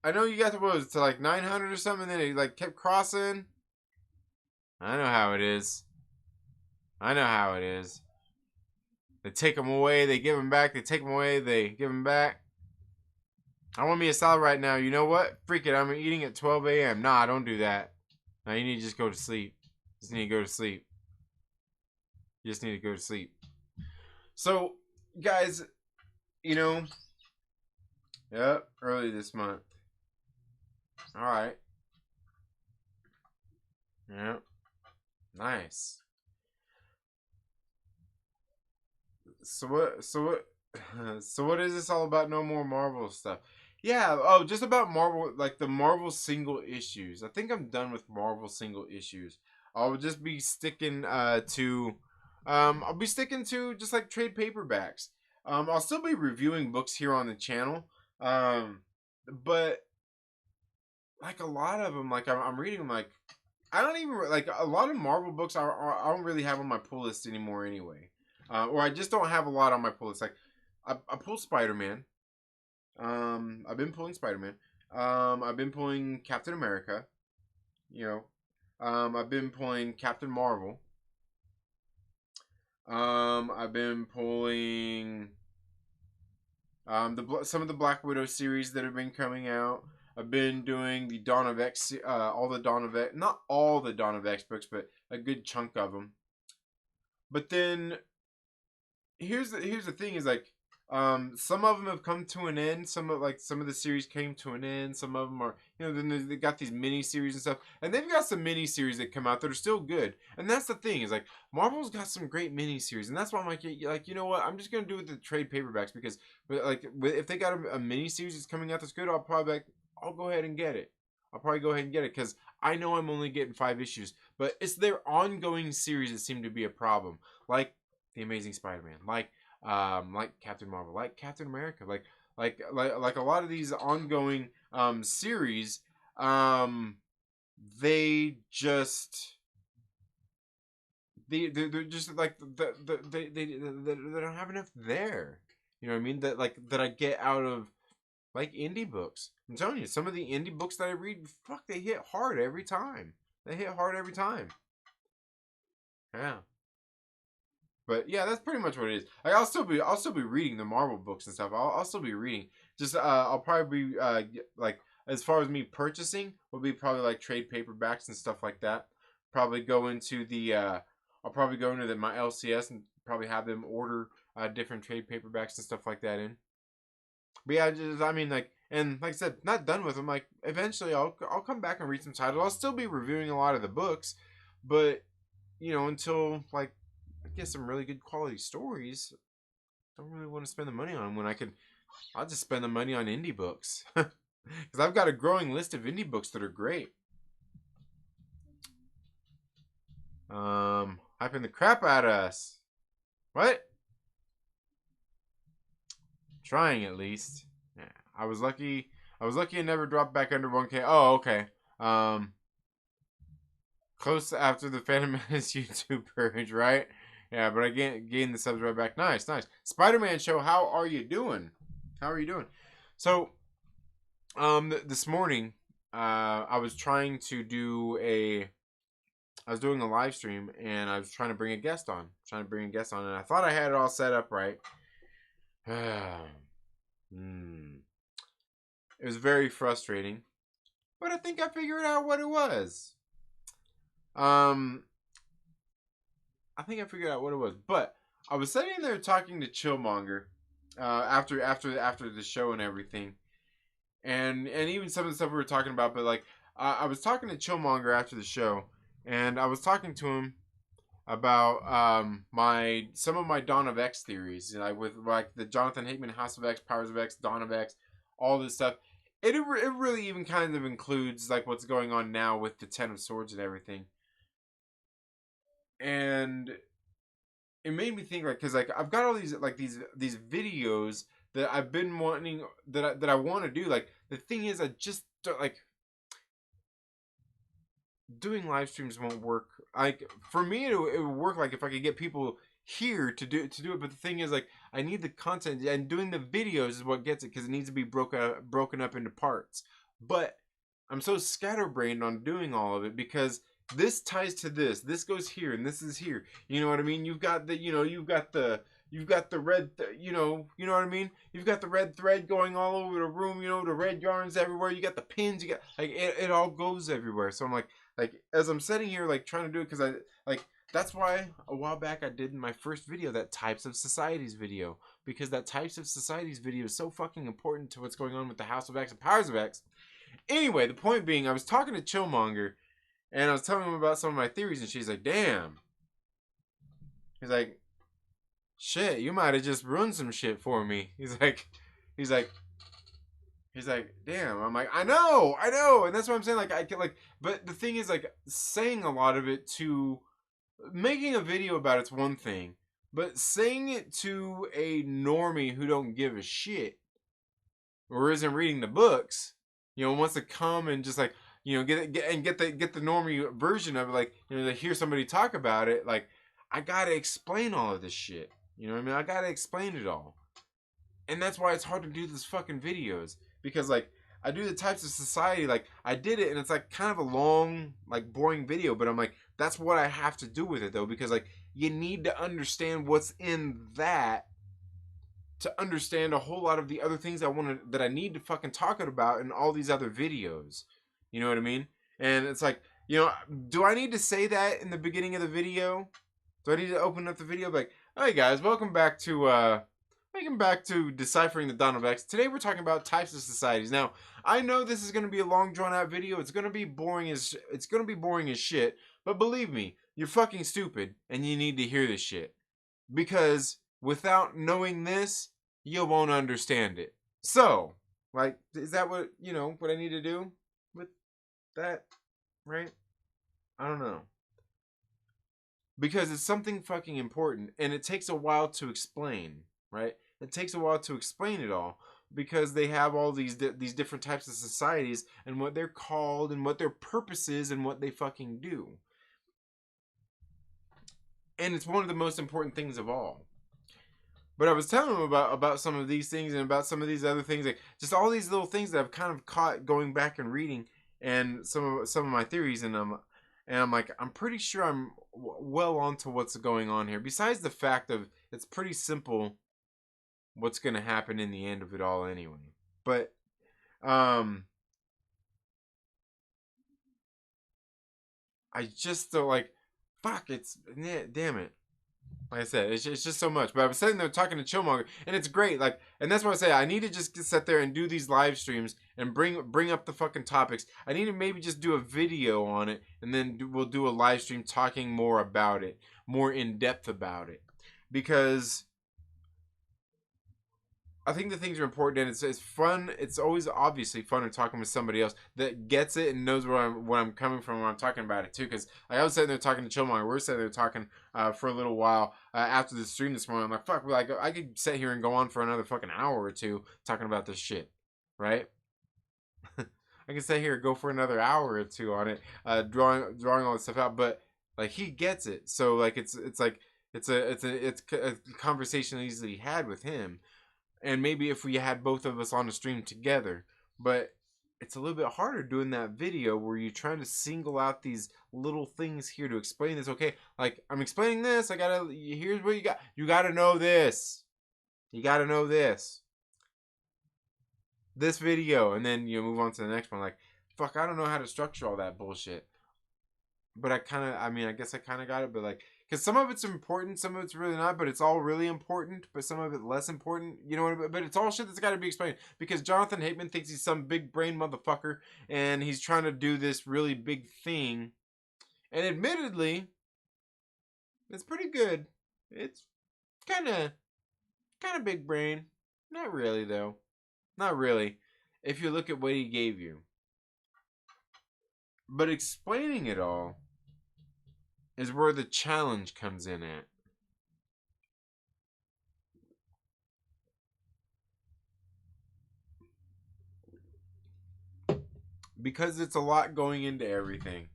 I know you got to what was it, to like 900 or something. And then he like kept crossing. I know how it is. I know how it is. They take them away, they give them back. They take them away, they give them back. I want me a salad right now. You know what? Freak it. I'm eating at 12 a.m. Nah, don't do that. Now you need to just go to sleep. Just need to go to sleep. You just need to go to sleep. So, guys, you know, yep, early this month. All right. Yep. Nice. So what? So what? So what is this all about? No more Marvel stuff. Yeah. Oh, just about Marvel, like the Marvel single issues. I think I'm done with Marvel single issues. I'll just be sticking to, I'll be sticking to just like trade paperbacks. I'll still be reviewing books here on the channel. But like a lot of them, like I'm reading them, like I don't even like a lot of Marvel books. I don't really have on my pull list anymore, anyway. Or I just don't have a lot on my pull list. Like I pulled Spider Man. I've been pulling Spider Man. I've been pulling Captain America. You know. I've been pulling Captain Marvel. I've been pulling some of the Black Widow series that have been coming out. I've been doing the Dawn of X, all the Dawn of X, not all the Dawn of X books, but a good chunk of them. But then here's the thing is like, some of them have come to an end. Some of the series came to an end. Some of them are, then they got these mini series and stuff, and they've got some mini series that come out that are still good. And that's the thing is like Marvel's got some great mini series, and that's why I'm like you know what, I'm just gonna do with the trade paperbacks because like if they got a mini series that's coming out that's good, I'll go ahead and get it. I'll probably go ahead and get it because I know I'm only getting 5 issues, but it's their ongoing series that seem to be a problem, like the Amazing Spider-Man, like Captain Marvel, like Captain America, like a lot of these ongoing series, they just they're just like they don't have enough there. You know what I mean? That I get out of like indie books. I'm telling you, some of the indie books that I read, fuck, they hit hard every time. They hit hard every time. Yeah. But yeah, that's pretty much what it is. Like I'll still be reading the Marvel books and stuff. I'll still be reading. Just I'll probably be like as far as me purchasing will be probably like trade paperbacks and stuff like that. Probably go into the I'll probably go into my LCS and probably have them order different trade paperbacks and stuff like that in. But yeah, just I mean like, and like I said, not done with them. Like eventually I'll come back and read some titles. I'll still be reviewing a lot of the books, but until like I get some really good quality stories, I don't really want to spend the money on them when I'll just spend the money on indie books. Because I've got a growing list of indie books that are great. Hyping the crap out of us. What? Trying at least. Yeah, I was lucky. I was lucky it never dropped back under 1K. Oh, okay. Close after the Phantom Menace YouTube purge, right? Yeah, but I gained the subs right back. Nice, nice. Spider-Man show, how are you doing? How are you doing? So, this morning, I was trying to do I was doing a live stream, and I was trying to bring a guest on. And I thought I had it all set up right. It was very frustrating, but I think I figured out what it was. I think I figured out what it was, but I was sitting there talking to Chillmonger after the show and everything, and even some of the stuff we were talking about. But like, I was talking to Chillmonger after the show, and I was talking to him about some of my Dawn of X theories, like with like the Jonathan Hickman House of X, Powers of X, Dawn of X, all this stuff. It really even kind of includes like what's going on now with the Ten of Swords and everything. And it made me think like, because like I've got all these like these videos that I've been wanting, that I want to do. Like, the thing is, I just don't, like, doing live streams won't work. Like, for me, it would work like if I could get people here to do it. But the thing is, like, I need the content, and doing the videos is what gets it, because it needs to be broken up into parts. But I'm so scatterbrained on doing all of it, because this ties to this. This goes here, and this is here. You know what I mean? You've got the, you've got the red, you know what I mean? You've got the red thread going all over the room, the red yarns everywhere. You got the pins, you got, like, it all goes everywhere. So I'm like, as I'm sitting here, like, trying to do it, because that's why a while back I did in my first video that Types of Societies video, because that Types of Societies video is so fucking important to what's going on with the House of X and Powers of X. Anyway, the point being, I was talking to Chillmonger, and I was telling him about some of my theories, and she's like, damn. He's like, shit, you might have just ruined some shit for me. He's like, damn. I'm like, I know. And that's what I'm saying. Like, I can, like, but the thing is, like, saying a lot of it to, making a video about it's one thing, but saying it to a normie who don't give a shit, or isn't reading the books, wants to come and just, like, get the normie version of it, like, to hear somebody talk about it, like, I gotta explain all of this shit. You know what I mean? I gotta explain it all. And that's why it's hard to do these fucking videos. Because, like, I do the Types of Society, like, I did it, and it's, like, kind of a long, like, boring video, but I'm like, that's what I have to do with it, though, because, like, you need to understand what's in that to understand a whole lot of the other things that I need to fucking talk about in all these other videos. You know what I mean? And it's like, do I need to say that in the beginning of the video? Do I need to open up the video like, hey guys, welcome back to Deciphering the Dawn of X. Today we're talking about Types of Societies. Now, I know this is going to be a long drawn out video. It's going to be boring as shit, but believe me, you're fucking stupid and you need to hear this shit. Because without knowing this, you won't understand it. So, like, is that what I need to do with that? Right? I don't know. Because it's something fucking important, and it takes a while to explain, right? It takes a while to explain it all, because they have all these different types of societies, and what they're called, and what their purpose is, and what they fucking do. And it's one of the most important things of all. But I was telling them about some of these things, and about some of these other things, like just all these little things that I've kind of caught going back and reading, and some of my theories, and I'm like, I'm pretty sure I'm well onto what's going on here. Besides the fact of it's pretty simple what's going to happen in the end of it all anyway. But I just don't, like, fuck, damn it. Like I said, it's just so much. But I was sitting there talking to Chillmonger, and it's great. Like, and that's what I say. I need to just sit there and do these live streams and bring up the fucking topics. I need to maybe just do a video on it, and then we'll do a live stream talking more about it, more in depth about it, because I think the things are important, and it's fun. It's always obviously fun in talking with somebody else that gets it and knows where I'm coming from when I'm talking about it too. Because I was sitting there talking to Chillmonger. We were sitting there talking for a little while after the stream this morning. I'm like, fuck, like I could sit here and go on for another fucking hour or two talking about this shit, right? I can sit here and go for another hour or two on it, drawing all this stuff out. But like, he gets it, so like it's a conversation easily had with him. And maybe if we had both of us on the stream together. But it's a little bit harder doing that video where you're trying to single out these little things here to explain this. Okay, like, I'm explaining this. Here's what you got. You gotta know this. You gotta know this. This video. And then you move on to the next one. Like, fuck, I don't know how to structure all that bullshit. But I guess I kind of got it. But like, because some of it's important, some of it's really not, but it's all really important, but some of it less important. You know what I mean? But it's all shit that's got to be explained, because Jonathan Hickman thinks he's some big brain motherfucker, and he's trying to do this really big thing. And admittedly, it's pretty good. It's kind of big brain. Not really, though. Not really. If you look at what he gave you. But explaining it all is where the challenge comes in at. because it's a lot going into everything.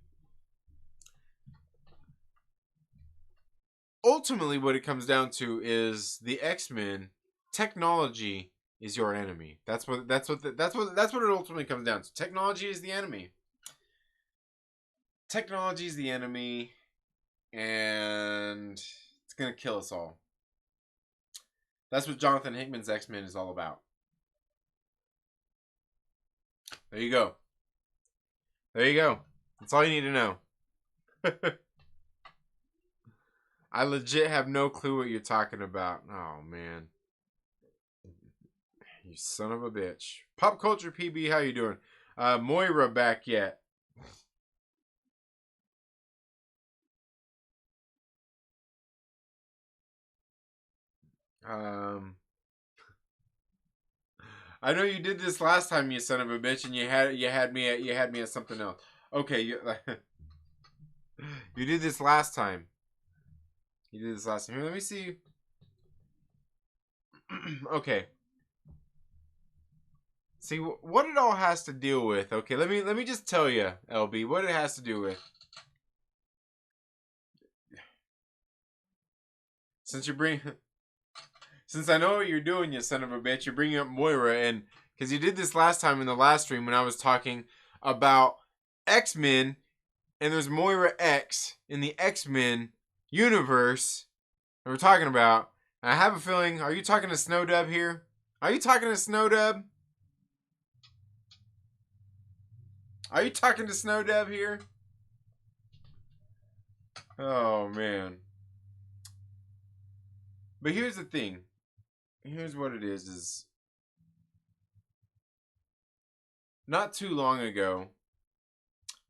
Ultimately, what it comes down to is the X-Men. Technology is your enemy. That's what it ultimately comes down to. Technology is the enemy. Technology is the enemy, and it's gonna kill us all. That's what Jonathan Hickman's X-Men is all about. There you go. There you go. That's all you need to know. I legit have no clue what you're talking about. Oh, man. You son of a bitch. Pop Culture PB, how you doing? Moira back yet? I know you did this last time, you son of a bitch, and you had me at something else. Okay, you you did this last time. You did this last time. Here, let me see. Okay. See what it all has to deal with. Okay, let me just tell you, LB, what it has to do with. Since you bring, since I know what you're doing, you son of a bitch, you're bringing up Moira, and because you did this last time in the last stream when I was talking about X-Men, and there's Moira X in the X-Men universe that we're talking about. And I have a feeling, are you talking to Snowdub here? Are you talking to Snowdub? Are you talking to Snowdub here? Oh, man. But here's the thing. Here's what it is not too long ago,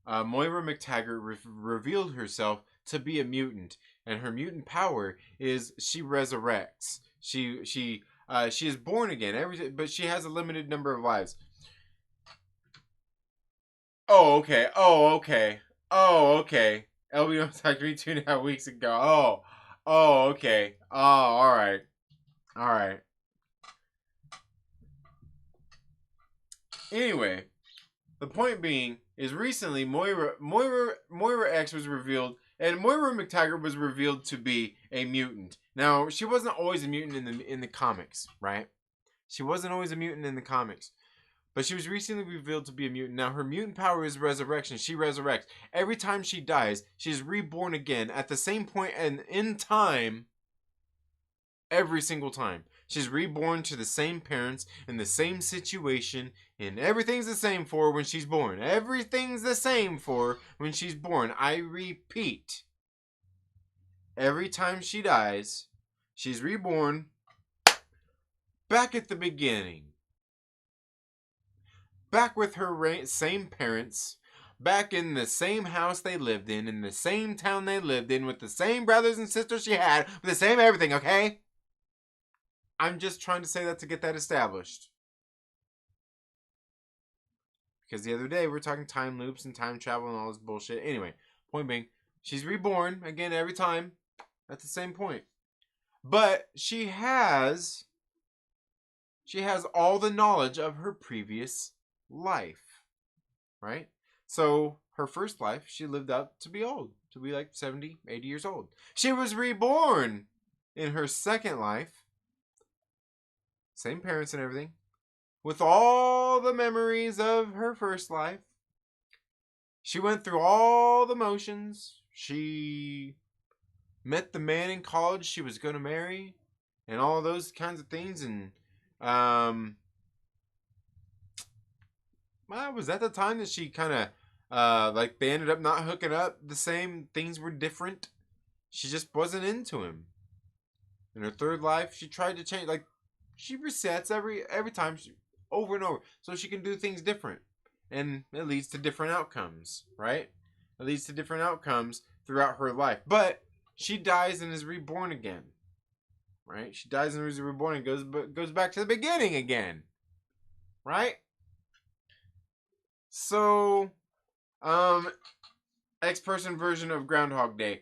Moira McTaggart revealed herself to be a mutant, and her mutant power is she resurrects. She is born again, but she has a limited number of lives. Oh, okay. Oh, okay. Oh, okay. LB talked to me 2.5 weeks ago. Oh, okay. Oh, all right. All right. Anyway, the point being is recently Moira X was revealed, and Moira McTaggart was revealed to be a mutant. Now, she wasn't always a mutant in the comics, right? She wasn't always a mutant in the comics. But she was recently revealed to be a mutant. Now, her mutant power is resurrection. She resurrects. Every time she dies, she's reborn again at the same point and in time every single time. She's reborn to the same parents in the same situation, and everything's the same for her when she's born. Everything's the same for her when she's born. I repeat. Every time she dies, she's reborn back at the beginning. Back with her same parents, back in the same house they lived in the same town they lived in, with the same brothers and sisters she had, with the same everything, okay? I'm just trying to say that to get that established. Because the other day we were talking time loops and time travel and all this bullshit. Anyway, point being, she's reborn again every time at the same point. But she has all the knowledge of her previous life, right? So her first life, she lived up to be old, to be like 70, 80 years old. She was reborn in her second life, same parents and everything, with all the memories of her first life. She went through all the motions. She met the man in college she was going to marry and all those kinds of things. And was that the time that she kind of like they ended up not hooking up the same? Things were different. She just wasn't into him. In her third life, she tried to change. Like, she resets every time, over and over, so she can do things different, and it leads to different outcomes, right? It leads to different outcomes throughout her life. But she dies and is reborn again, right? She dies and is reborn and goes back to the beginning again, right? So, X-person version of Groundhog Day.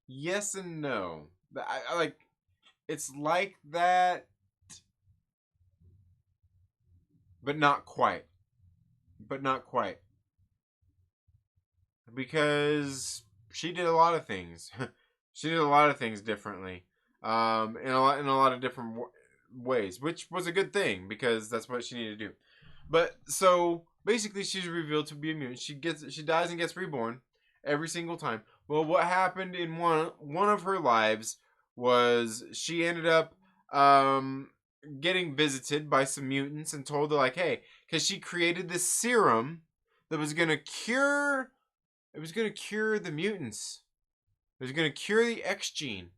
Yes and no. I like, it's like that, but not quite. But not quite. Because she did a lot of things. She did a lot of things differently. In a lot of different ways, which was a good thing because that's what she needed to do. But so basically, she's revealed to be a mutant. She dies and gets reborn every single time. Well, what happened in one of her lives was she ended up getting visited by some mutants and told her like, hey, because she created this serum that was gonna cure. It was gonna cure the mutants. It was gonna cure the X gene.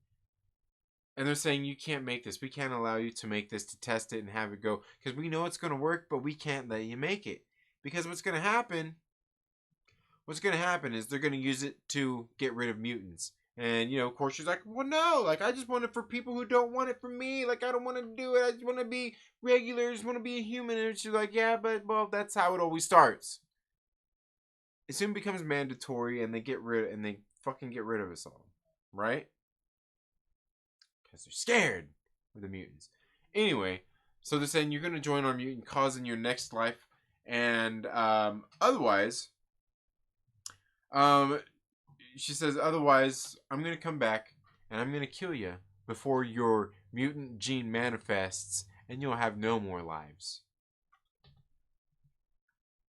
And they're saying, you can't make this. We can't allow you to make this, to test it and have it go. Because we know it's going to work, but we can't let you make it. Because what's going to happen is they're going to use it to get rid of mutants. And, of course, she's like, well, no. Like, I just want it for people who don't want it for me. Like, I don't want to do it. I just want to be regular. I just want to be a human. And she's like, yeah, but, well, that's how it always starts. It soon becomes mandatory, and they fucking get rid of us all. Right? Because they're scared of the mutants. Anyway, so they're saying you're going to join our mutant cause in your next life, and otherwise, she says, otherwise, I'm going to come back and I'm going to kill you before your mutant gene manifests, and you'll have no more lives.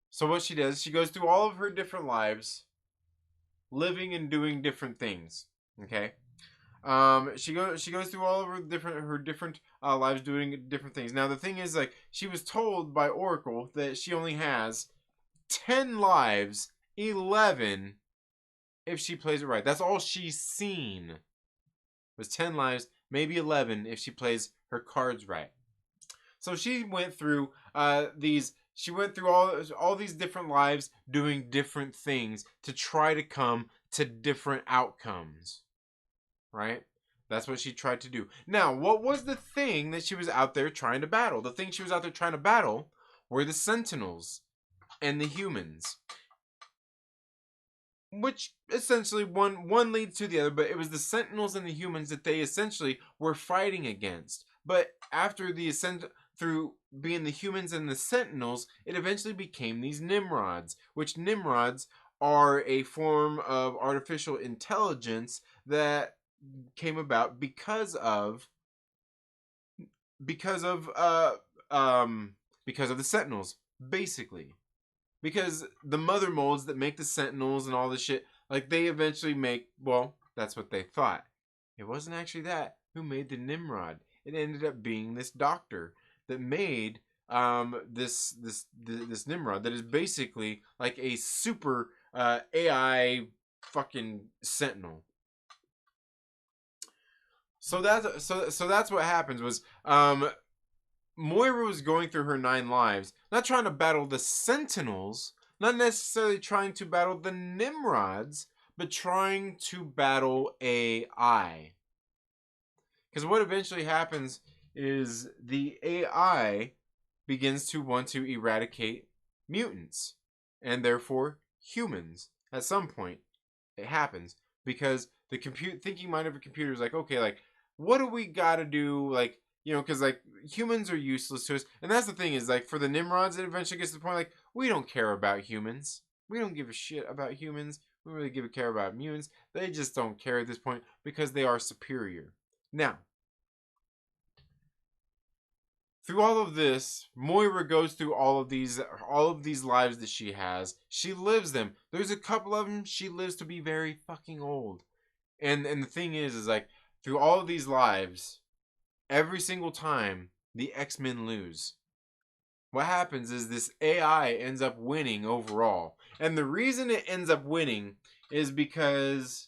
So what she does, she goes through all of her different lives, living and doing different things. Okay. She goes through all of her different lives doing different things. Now the thing is, like, she was told by Oracle that she only has 10 lives, 11 if she plays it right. That's all she's seen. Was 10 lives, maybe 11 if she plays her cards right. So she went through these. She went through all these different lives doing different things to try to come to different outcomes. Right? That's what she tried to do. Now, what was the thing that she was out there trying to battle? The thing she was out there trying to battle were the Sentinels and the humans. Which essentially one leads to the other, but it was the Sentinels and the humans that they essentially were fighting against. But after through being the humans and the Sentinels, it eventually became these Nimrods, which Nimrods are a form of artificial intelligence that came about because of the Sentinels, basically. Because the mother molds that make the Sentinels and all this shit, like, they eventually make, well, that's what they thought. It wasn't actually that who made the Nimrod. It ended up being this doctor that made this Nimrod that is basically like a super AI fucking Sentinel. So that's what happens was Moira was going through her 9 lives, not trying to battle the Sentinels, not necessarily trying to battle the Nimrods, but trying to battle AI. Because what eventually happens is the AI begins to want to eradicate mutants, and therefore humans. At some point, it happens because the thinking mind of a computer is like, okay, like, what do we gotta do, like, because like humans are useless to us, and that's the thing is, like, for the Nimrods, it eventually gets to the point like, we don't care about humans, we don't give a shit about humans, we don't really give a care about mutants. They just don't care at this point because they are superior. Now, through all of this, Moira goes through all of these lives that she has. She lives them. There's a couple of them she lives to be very fucking old. And the thing is like, through all of these lives, every single time the X-Men lose, what happens is this AI ends up winning overall. And the reason it ends up winning is because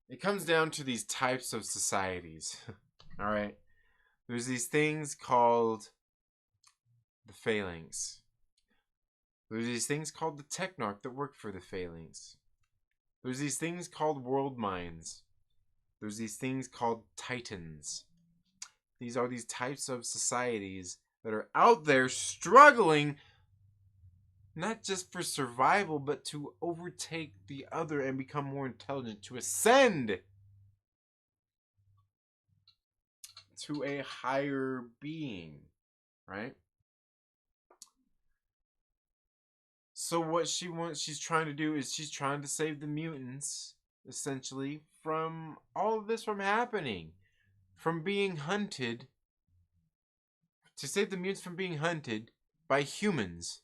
it comes down to these types of societies. All right. There's these things called the Phalanx. There's these things called the Technarch that work for the Phalanx. There's these things called World Minds. There's these things called Titans. These are these types of societies that are out there struggling, not just for survival, but to overtake the other and become more intelligent, to ascend. to a higher being, right? So what she's trying to do is she's trying to save the mutants, essentially, from all of this from happening, from being hunted, to save the mutants from being hunted by humans.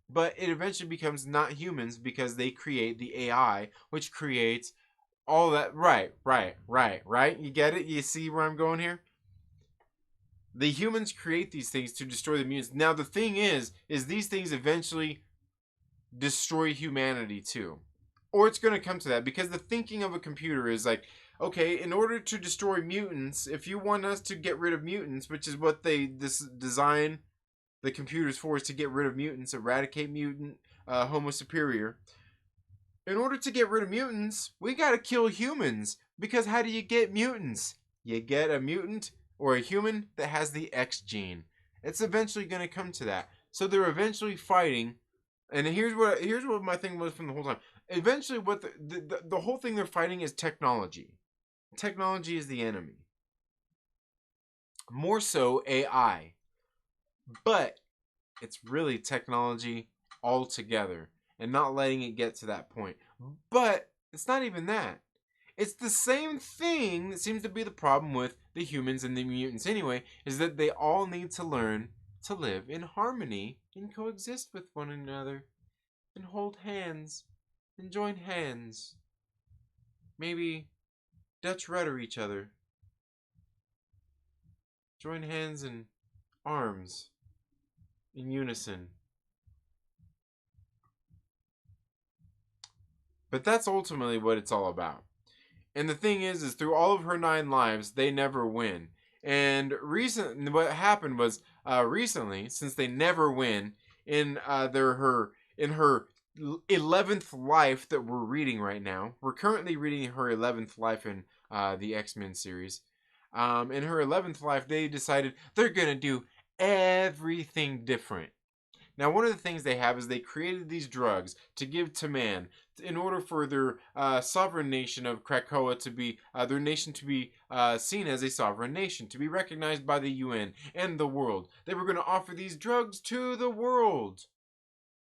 But it eventually becomes not humans because they create the AI, which creates all that. Right. You get it? You see where I'm going here? The humans create these things to destroy the mutants. Now the thing is these things eventually destroy humanity too. Or it's going to come to that because the thinking of a computer is like, okay, in order to destroy mutants, if you want us to get rid of mutants, which is what they design the computers for, is to get rid of mutants, eradicate mutant Homo superior. In order to get rid of mutants, we got to kill humans. Because how do you get mutants? You get a mutant or a human that has the X gene. It's eventually going to come to that. So they're eventually fighting. And here's what my thing was from the whole time. Eventually, what the whole thing they're fighting is technology. Technology is the enemy. More so AI. But it's really technology altogether and not letting it get to that point. But it's not even that. It's the same thing that seems to be the problem with the humans and the mutants anyway, is that they all need to learn to live in harmony and coexist with one another and hold hands and join hands. Maybe Dutch rudder each other. Join hands and arms in unison. But that's ultimately what it's all about. And the thing is through all of her 9 lives, they never win. And what happened was recently, since they never win, in her 11th life that we're reading right now, we're currently reading her 11th life in the X-Men series. In her 11th life, they decided they're gonna do everything different. Now, one of the things they have is they created these drugs to give to man in order for their sovereign nation of Krakoa to be, their nation to be seen as a sovereign nation, to be recognized by the UN and the world. They were going to offer these drugs to the world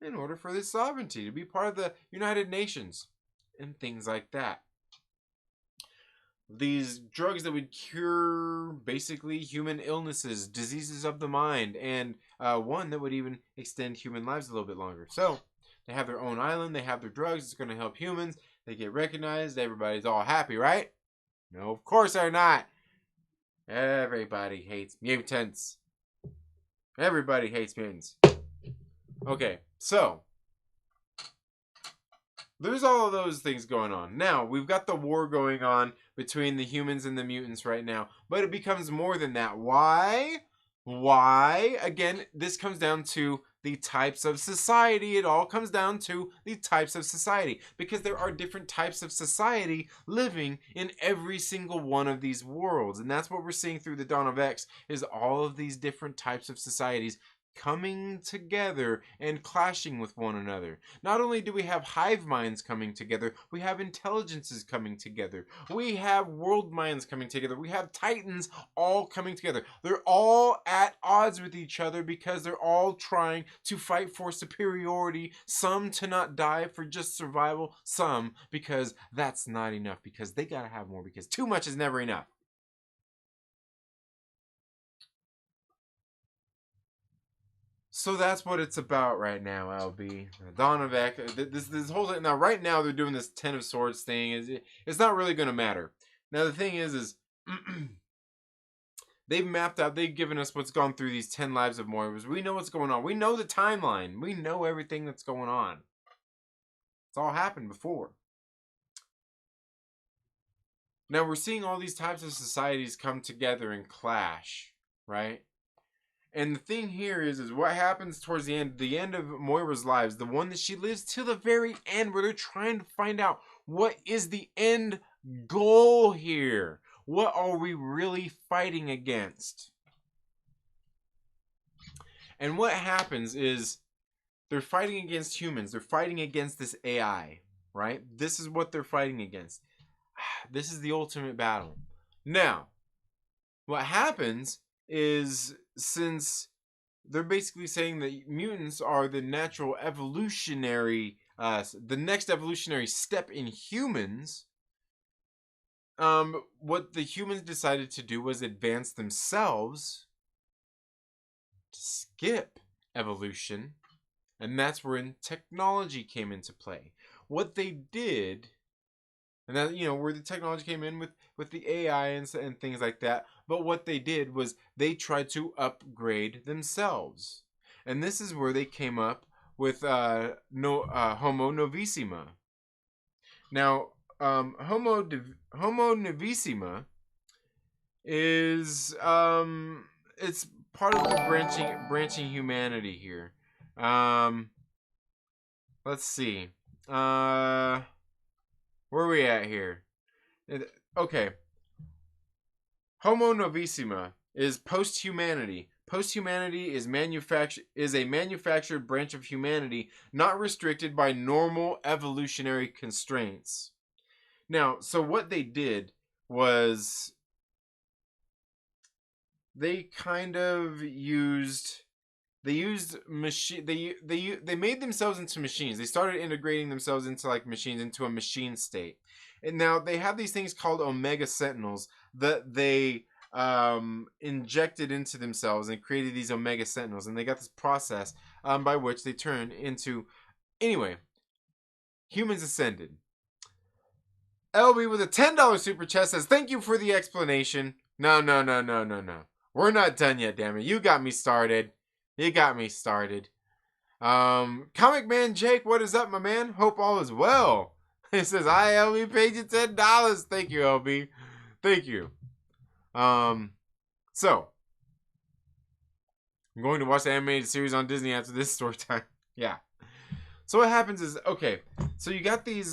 in order for this sovereignty, to be part of the United Nations and things like that. These drugs that would cure basically human illnesses, diseases of the mind, and one that would even extend human lives a little bit longer. So they have their own island, they have their drugs, it's going to help humans, they get recognized, everybody's all happy, right? No, of course they're not. Everybody hates mutants. Everybody hates mutants. Okay, so there's all of those things going on. Now, we've got the war going on between the humans and the mutants right now. But it becomes more than that. Why? Why? Again, this comes down to the types of society. It all comes down to the types of society. Because there are different types of society living in every single one of these worlds. And that's what we're seeing through the Dawn of X, is all of these different types of societies coming together and clashing with one another. Not only do we have hive minds coming together, we have intelligences coming together. We have world minds coming together. We have titans all coming together. They're all at odds with each other because they're all trying to fight for superiority. Some to not die for just survival. Some because that's not enough, because they gotta have more, because too much is never enough. So that's what it's about right now, LB. Dawn of X. This whole thing. Now, right now, they're doing this Ten of Swords thing. It's not really going to matter. Now, the thing is they've mapped out, they've given us what's gone through these 10 lives of Moira's. We know what's going on. We know the timeline. We know everything that's going on. It's all happened before. Now, we're seeing all these types of societies come together and clash, right? And the thing here is what happens towards the end of Moira's lives, the one that she lives till the very end, where they're trying to find out what is the end goal here. What are we really fighting against? And what happens is they're fighting against humans. They're fighting against this AI, right? This is what they're fighting against. This is the ultimate battle. Now, what happens is, since they're basically saying that mutants are the natural evolutionary, the next evolutionary step in humans. What the humans decided to do was advance themselves to skip evolution, and that's when technology came into play. What they did, and that, where the technology came in with the AI and things like that. But what they did was they tried to upgrade themselves, and this is where they came up with Homo novissima. Now, Homo novissima is it's part of the branching humanity here. Let's see. Where are we at here? Okay. Homo novissima is post-humanity. Post-humanity is a manufactured branch of humanity, not restricted by normal evolutionary constraints. Now, so what they did was they kind of used machine. They made themselves into machines. They started integrating themselves into like machines, into a machine state. And now they have these things called Omega Sentinels that they injected into themselves and created these Omega Sentinels. And they got this process by which they turn into. Anyway, humans ascended. LB with a $10 super chat says, "Thank you for the explanation." No. We're not done yet, damn it. You got me started. Comic Man Jake, what is up, my man? Hope all is well. He says, "I LB paid you $10. Thank you, LB. Thank you." So I'm going to watch the animated series on Disney after this story time. Yeah. So what happens is, okay, so you got the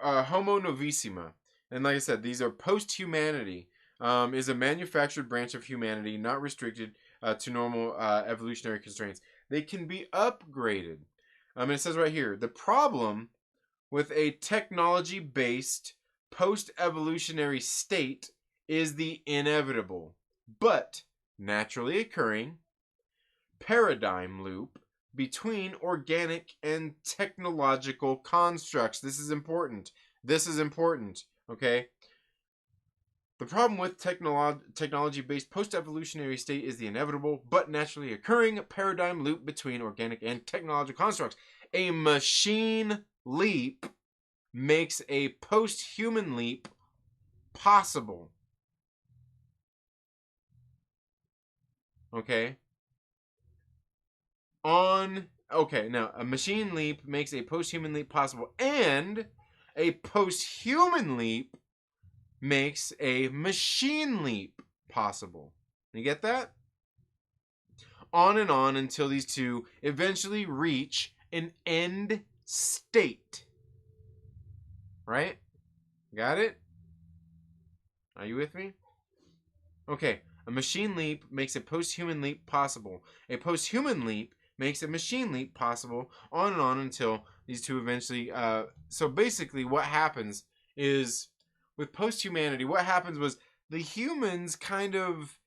Homo novissima, and like I said, these are post-humanity. Is a manufactured branch of humanity, not restricted to normal evolutionary constraints. They can be upgraded. It says right here, the problem with a technology-based post-evolutionary state is the inevitable, but naturally occurring paradigm loop between organic and technological constructs. This is important. Okay? The problem with technology-based post-evolutionary state is the inevitable but naturally occurring paradigm loop between organic and technological constructs. A machine leap makes a post-human leap possible. Okay? Now a machine leap makes a post-human leap possible, and a post-human leap makes a machine leap possible. You get that? On and on until these two eventually reach an end state. Right? Got it? Are you with me? Okay, a machine leap makes a post-human leap possible. A post-human leap makes a machine leap possible, on and on until these two eventually... So basically what happens is, with post-humanity, what happens was the humans kind of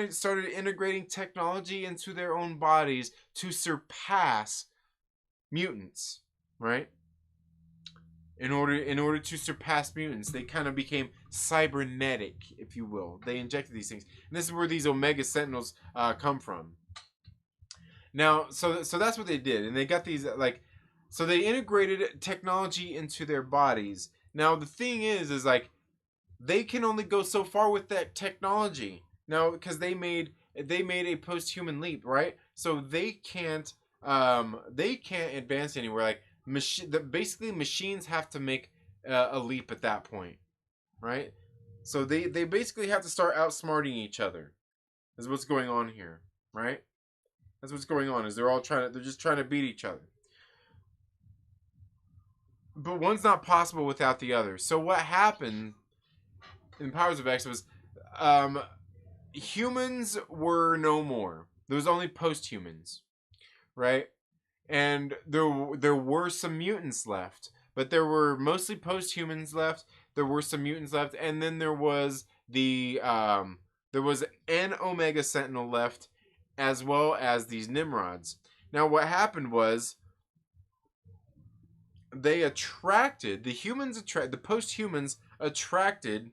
started integrating technology into their own bodies to surpass mutants, right? In order to surpass mutants, they kind of became cybernetic, if you will. They injected these things, and this is where these Omega Sentinels come from. Now, so that's what they did, and they got these so they integrated technology into their bodies. Now the thing is like, they can only go so far with that technology now, because they made a post-human leap, right? So they can't advance anywhere. Like basically machines have to make a leap at that point, right? So they basically have to start outsmarting each other. Is what's going on here, right? That's what's going on. Is they're just trying to beat each other. But one's not possible without the other. So what happened in Powers of X was, humans were no more. There was only post-humans, right? And there were some mutants left, but there were mostly post-humans left. there were some mutants left, and then there was there was an Omega Sentinel left, as well as these Nimrods. Now, what happened was they attracted the post-humans attracted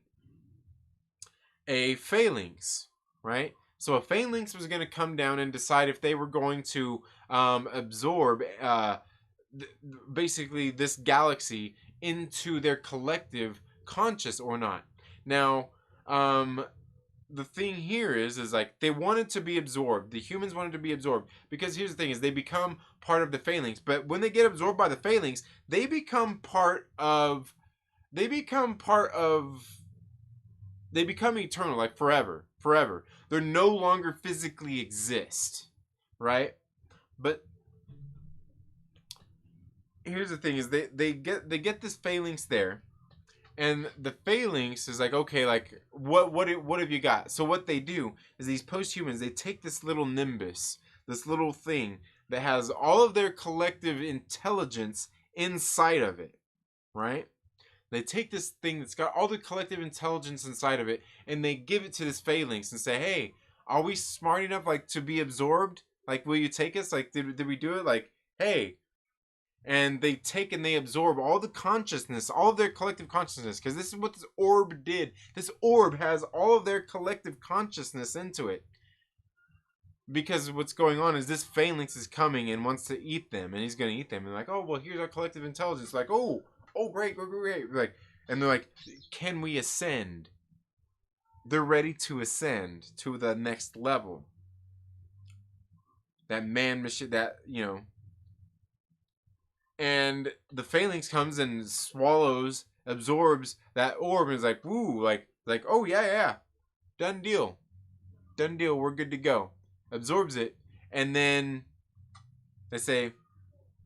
a phalanx, right? So a phalanx was going to come down and decide if they were going to absorb basically this galaxy into their collective conscious or not. Now, the thing here is like they wanted to be absorbed. The humans wanted to be absorbed because here's the thing: is they become part of the phalanx. But when they get absorbed by the phalanx, they become eternal, like forever. They're no longer physically exist, right? But here's the thing: is they get this phalanx there. And the phalanx is like, okay, like what have you got? So what they do is these post-humans, they take this little nimbus, this little thing that has all of their collective intelligence inside of it, right? They take this thing that's got all the collective intelligence inside of it, and they give it to this phalanx and say, hey, are we smart enough like to be absorbed? Like, will you take us? Like, did we do it? Like, hey. And they take and they absorb all the consciousness, all of their collective consciousness, because this is what this orb did. This orb has all of their collective consciousness into it. Because what's going on is this phalanx is coming and wants to eat them, and he's going to eat them. And like, oh, well, here's our collective intelligence. Like, oh, great. Like, and they're like, can we ascend? They're ready to ascend to the next level. That man machine, that, and the phalanx comes and swallows, absorbs that orb, and is like, woo, like, oh yeah, done deal, we're good to go. Absorbs it, and then they say,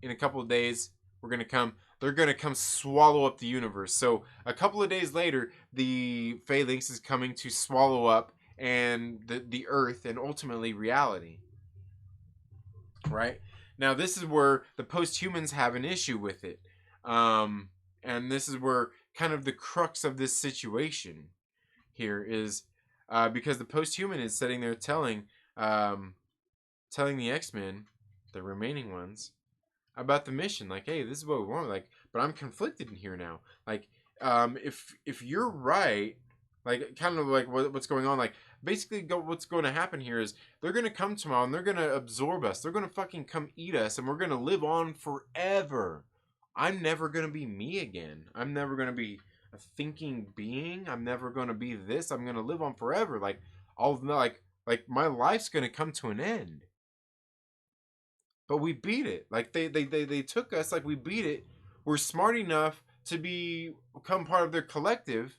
in a couple of days, they're gonna come swallow up the universe. So a couple of days later, the phalanx is coming to swallow up and the earth and ultimately reality, right? Now, this is where the post-humans have an issue with it. And this is where kind of the crux of this situation here is because the post-human is sitting there telling the X-Men, the remaining ones, about the mission. Like, hey, this is what we want. Like, but I'm conflicted in here now. Like, if you're right, like, kind of like what's going on, like, basically what's going to happen here is they're going to come tomorrow and they're going to absorb us. They're going to fucking come eat us, and we're going to live on forever. I'm never going to be me again. I'm never going to be a thinking being. I'm never going to be this. I'm going to live on forever. Like, like my life's going to come to an end. But we beat it. Like, they took us, like, we beat it. We're smart enough to become part of their collective,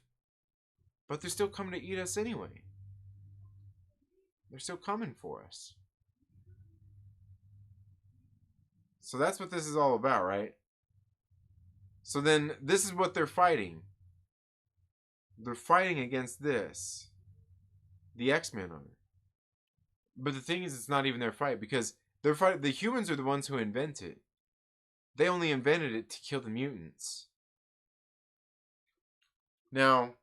but they're still coming to eat us anyway. They're still coming for us. So that's what this is all about, right? So then this is what they're fighting. They're fighting against this. The X-Men are. But the thing is, it's not even their fight, because they're fighting. The humans are the ones who invent it. They only invented it to kill the mutants. Now,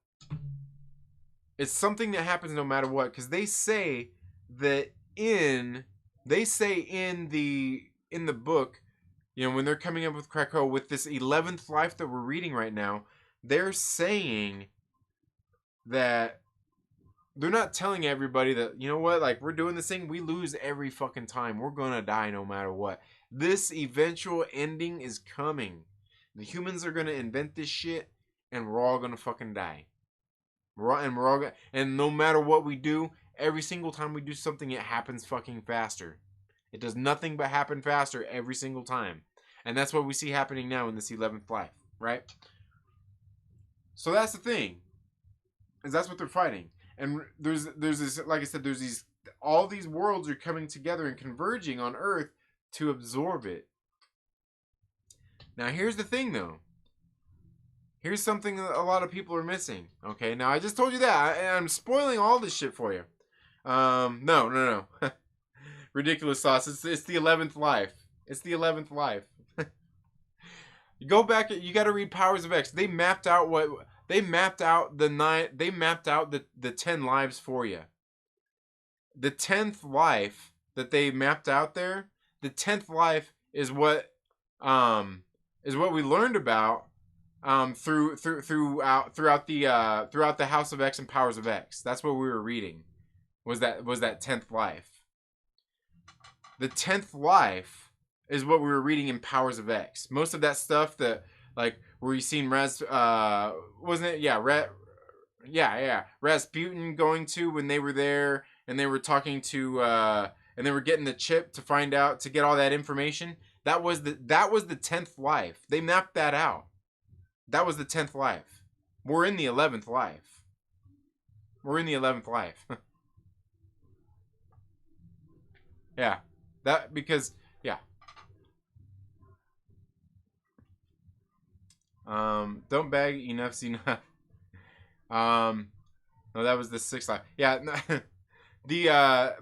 it's something that happens no matter what, because they say that in the book, when they're coming up with Krakoa with this 11th life that we're reading right now, they're saying that they're not telling everybody that, you know what, like, we're doing this thing, we lose every fucking time. We're gonna die no matter what. This eventual ending is coming. The humans are gonna invent this shit, and we're all gonna fucking die. And no matter what we do, every single time we do something, it happens fucking faster. It does nothing but happen faster every single time. And that's what we see happening now in this 11th life, right? So that's the thing. Is that's what they're fighting. And there's this, like I said, all these worlds are coming together and converging on Earth to absorb it. Now, here's the thing, though. Here's something that a lot of people are missing. Okay, now I just told you that. I'm spoiling all this shit for you. No. Ridiculous sauce. It's the 11th life. It's the 11th life. You go back. You got to read Powers of X. They mapped out what They mapped out the 9. They mapped out the 10 lives for you. The 10th life that they mapped out there. The 10th life um is what we learned about throughout the House of X and Powers of X. That's what we were reading. Was that 10th life. The 10th life is what we were reading in Powers of X. Most of that stuff that like where you seen wasn't it? Yeah, Rasputin going to when they were there and they were talking to and they were getting the chip to get all that information. That was the 10th life. They mapped that out. That was the 10th life. We're in the 11th life. We're in the 11th life. Yeah. That because yeah. Don't bag enough's enough. No, that was the 6th life. Yeah, no,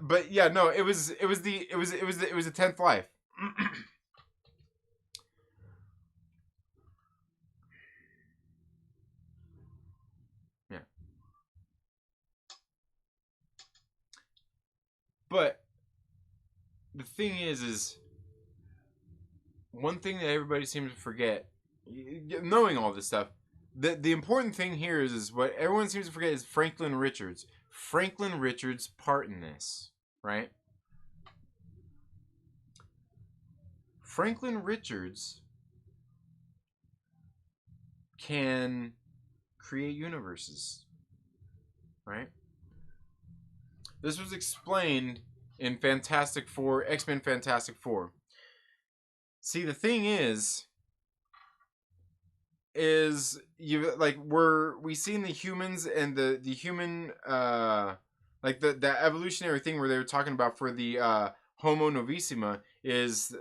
but yeah, no, it was the 10th life. Yeah. But the thing is one thing that everybody seems to forget, knowing all this stuff, the important thing here is what everyone seems to forget is Franklin Richards. Franklin Richards' part in this, right? Franklin Richards can create universes, right? This was explained in Fantastic Four, X-Men Fantastic Four. See, the thing is you like we seen the humans and the human like the evolutionary thing where they were talking about for the Homo novissima is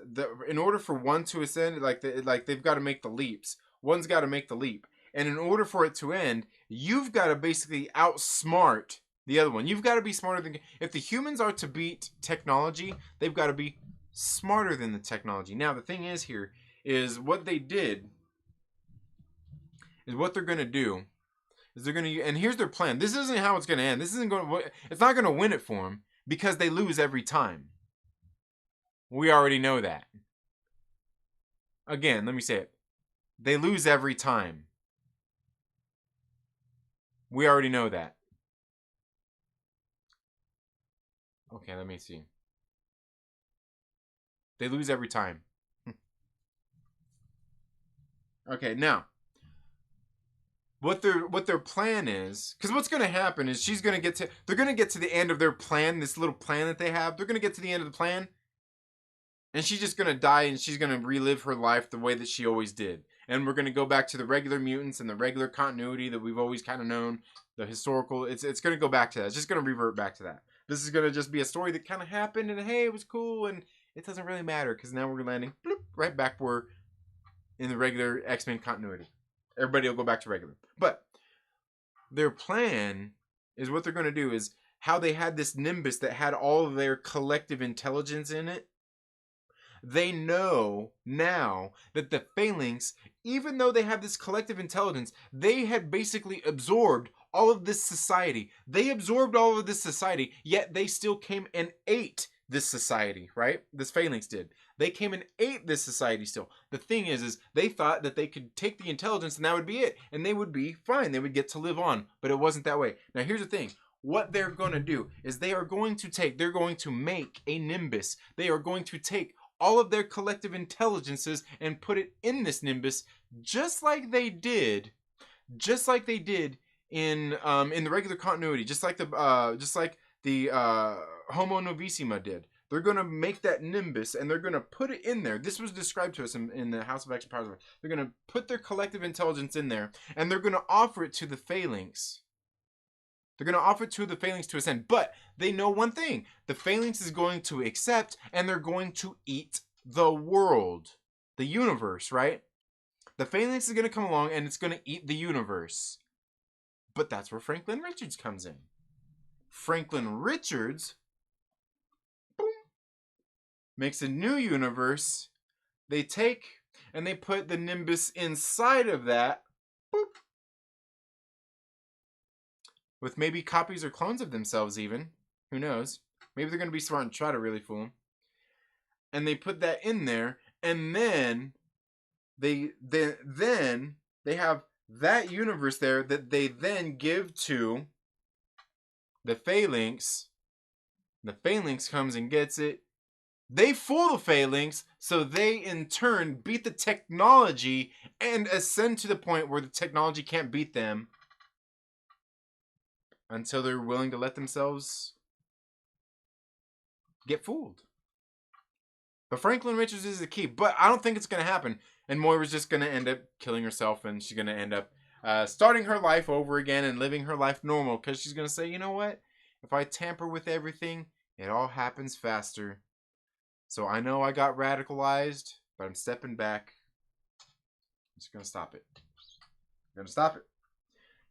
in order for one to ascend, like they've got to make the leaps. One's got to make the leap, and in order for it to end, you've got to basically outsmart the other one. You've got to be smarter than if the humans are to beat technology, they've got to be smarter than the technology. Now the thing is here is what they did is what they're gonna do is they're gonna and here's their plan. This isn't how it's gonna end. This isn't going. It's not gonna win it for them because they lose every time. We already know that. Again, let me say it. They lose every time. We already know that. Okay, let me see. They lose every time. Okay, now what their plan is, because what's going to happen is they're going to get to the end of their plan, this little plan that they have. They're going to get to the end of the plan, and she's just going to die, and she's going to relive her life the way that she always did. And we're going to go back to the regular mutants and the regular continuity that we've always kind of known, the historical. It's going to go back to that. It's just going to revert back to that. This is going to just be a story that kind of happened, and hey, it was cool, and it doesn't really matter because now we're landing bloop, right back where in the regular X-Men continuity. Everybody will go back to regular. But their plan is what they're going to do is how they had this nimbus that had all of their collective intelligence in it. They know now that the Phalanx, even though they have this collective intelligence, they had basically absorbed all of this society. They absorbed all of this society, yet they still came and ate this society, right? This Phalanx did. They came and ate this society still. The thing is they thought that they could take the intelligence and that would be it. And they would be fine. They would get to live on. But it wasn't that way. Now here's the thing. What they're going to do is they're going to make a Nimbus. They are going to take all of their collective intelligences and put it in this Nimbus just like they did in the regular continuity, just like the Homo novissima did. They're going to make that Nimbus and they're going to put it in there. This was described to us in the House of X Powers. They're going to put their collective intelligence in there and they're going to offer it to the Phalanx. They're going to offer it to the Phalanx to ascend. But they know one thing. The Phalanx is going to accept and they're going to eat the world. The universe, right? The Phalanx is going to come along and it's going to eat the universe. But that's where Franklin Richards comes in. Franklin Richards makes a new universe. They take and they put the Nimbus inside of that. Boop. with maybe copies or clones of themselves even. Who knows? Maybe they're going to be smart and try to really fool them. And they put that in there, and then they have that universe there that they then give to the Phalanx. The Phalanx comes and gets it. They fool the Phalanx, so they in turn beat the technology and ascend to the point where the technology can't beat them until they're willing to let themselves get fooled. But Franklin Richards is the key. But I don't think it's going to happen. And Moira's just going to end up killing herself, and she's going to end up starting her life over again and living her life normal, because she's going to say, you know what? If I tamper with everything, it all happens faster. So I know I got radicalized, but I'm stepping back. I'm just going to stop it. I'm going to stop it.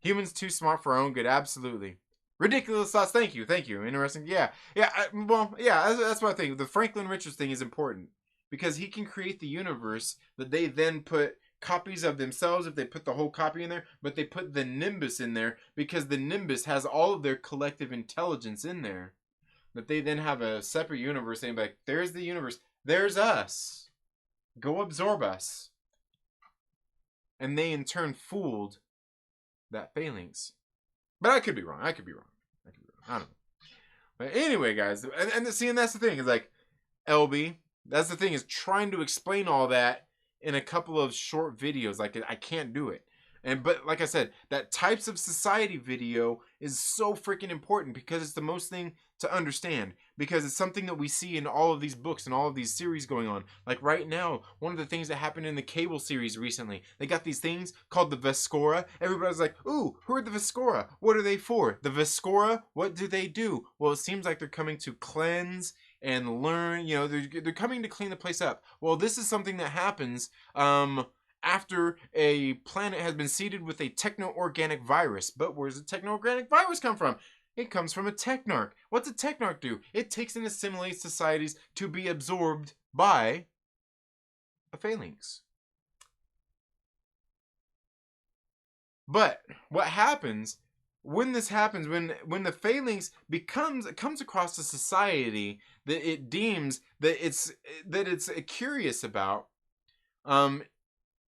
Humans too smart for our own good. Absolutely. Ridiculous thoughts. Thank you. Thank you. Interesting. Yeah. Yeah. That's what I think. The Franklin Richards thing is important because he can create the universe that they then put copies of themselves if they put the whole copy in there, but they put the Nimbus in there because the Nimbus has all of their collective intelligence in there. That they then have a separate universe saying, like, there's the universe. There's us. Go absorb us. And they in turn fooled that Phalanx. But I could be wrong. I could be wrong. I don't know. But anyway, guys, and see, and that's the thing is like LB. That's the thing is trying to explain all that in a couple of short videos. Like I can't do it. But like I said, that types of society video is so freaking important because it's the most thing to understand. Because it's something that we see in all of these books and all of these series going on. Like right now, one of the things that happened in the Cable series recently, they got these things called the Vescora. Everybody's like, ooh, who are the Vescora? What are they for? The Vescora, what do they do? Well, it seems like they're coming to cleanse and learn, you know, they're coming to clean the place up. Well, this is something that happens, after a planet has been seeded with a techno-organic virus. But where does the techno-organic virus come from? It comes from a technarch. What's a technarch do? It takes and assimilates societies to be absorbed by a Phalanx. But what happens when this happens, when the Phalanx comes across a society that it deems that it's curious about,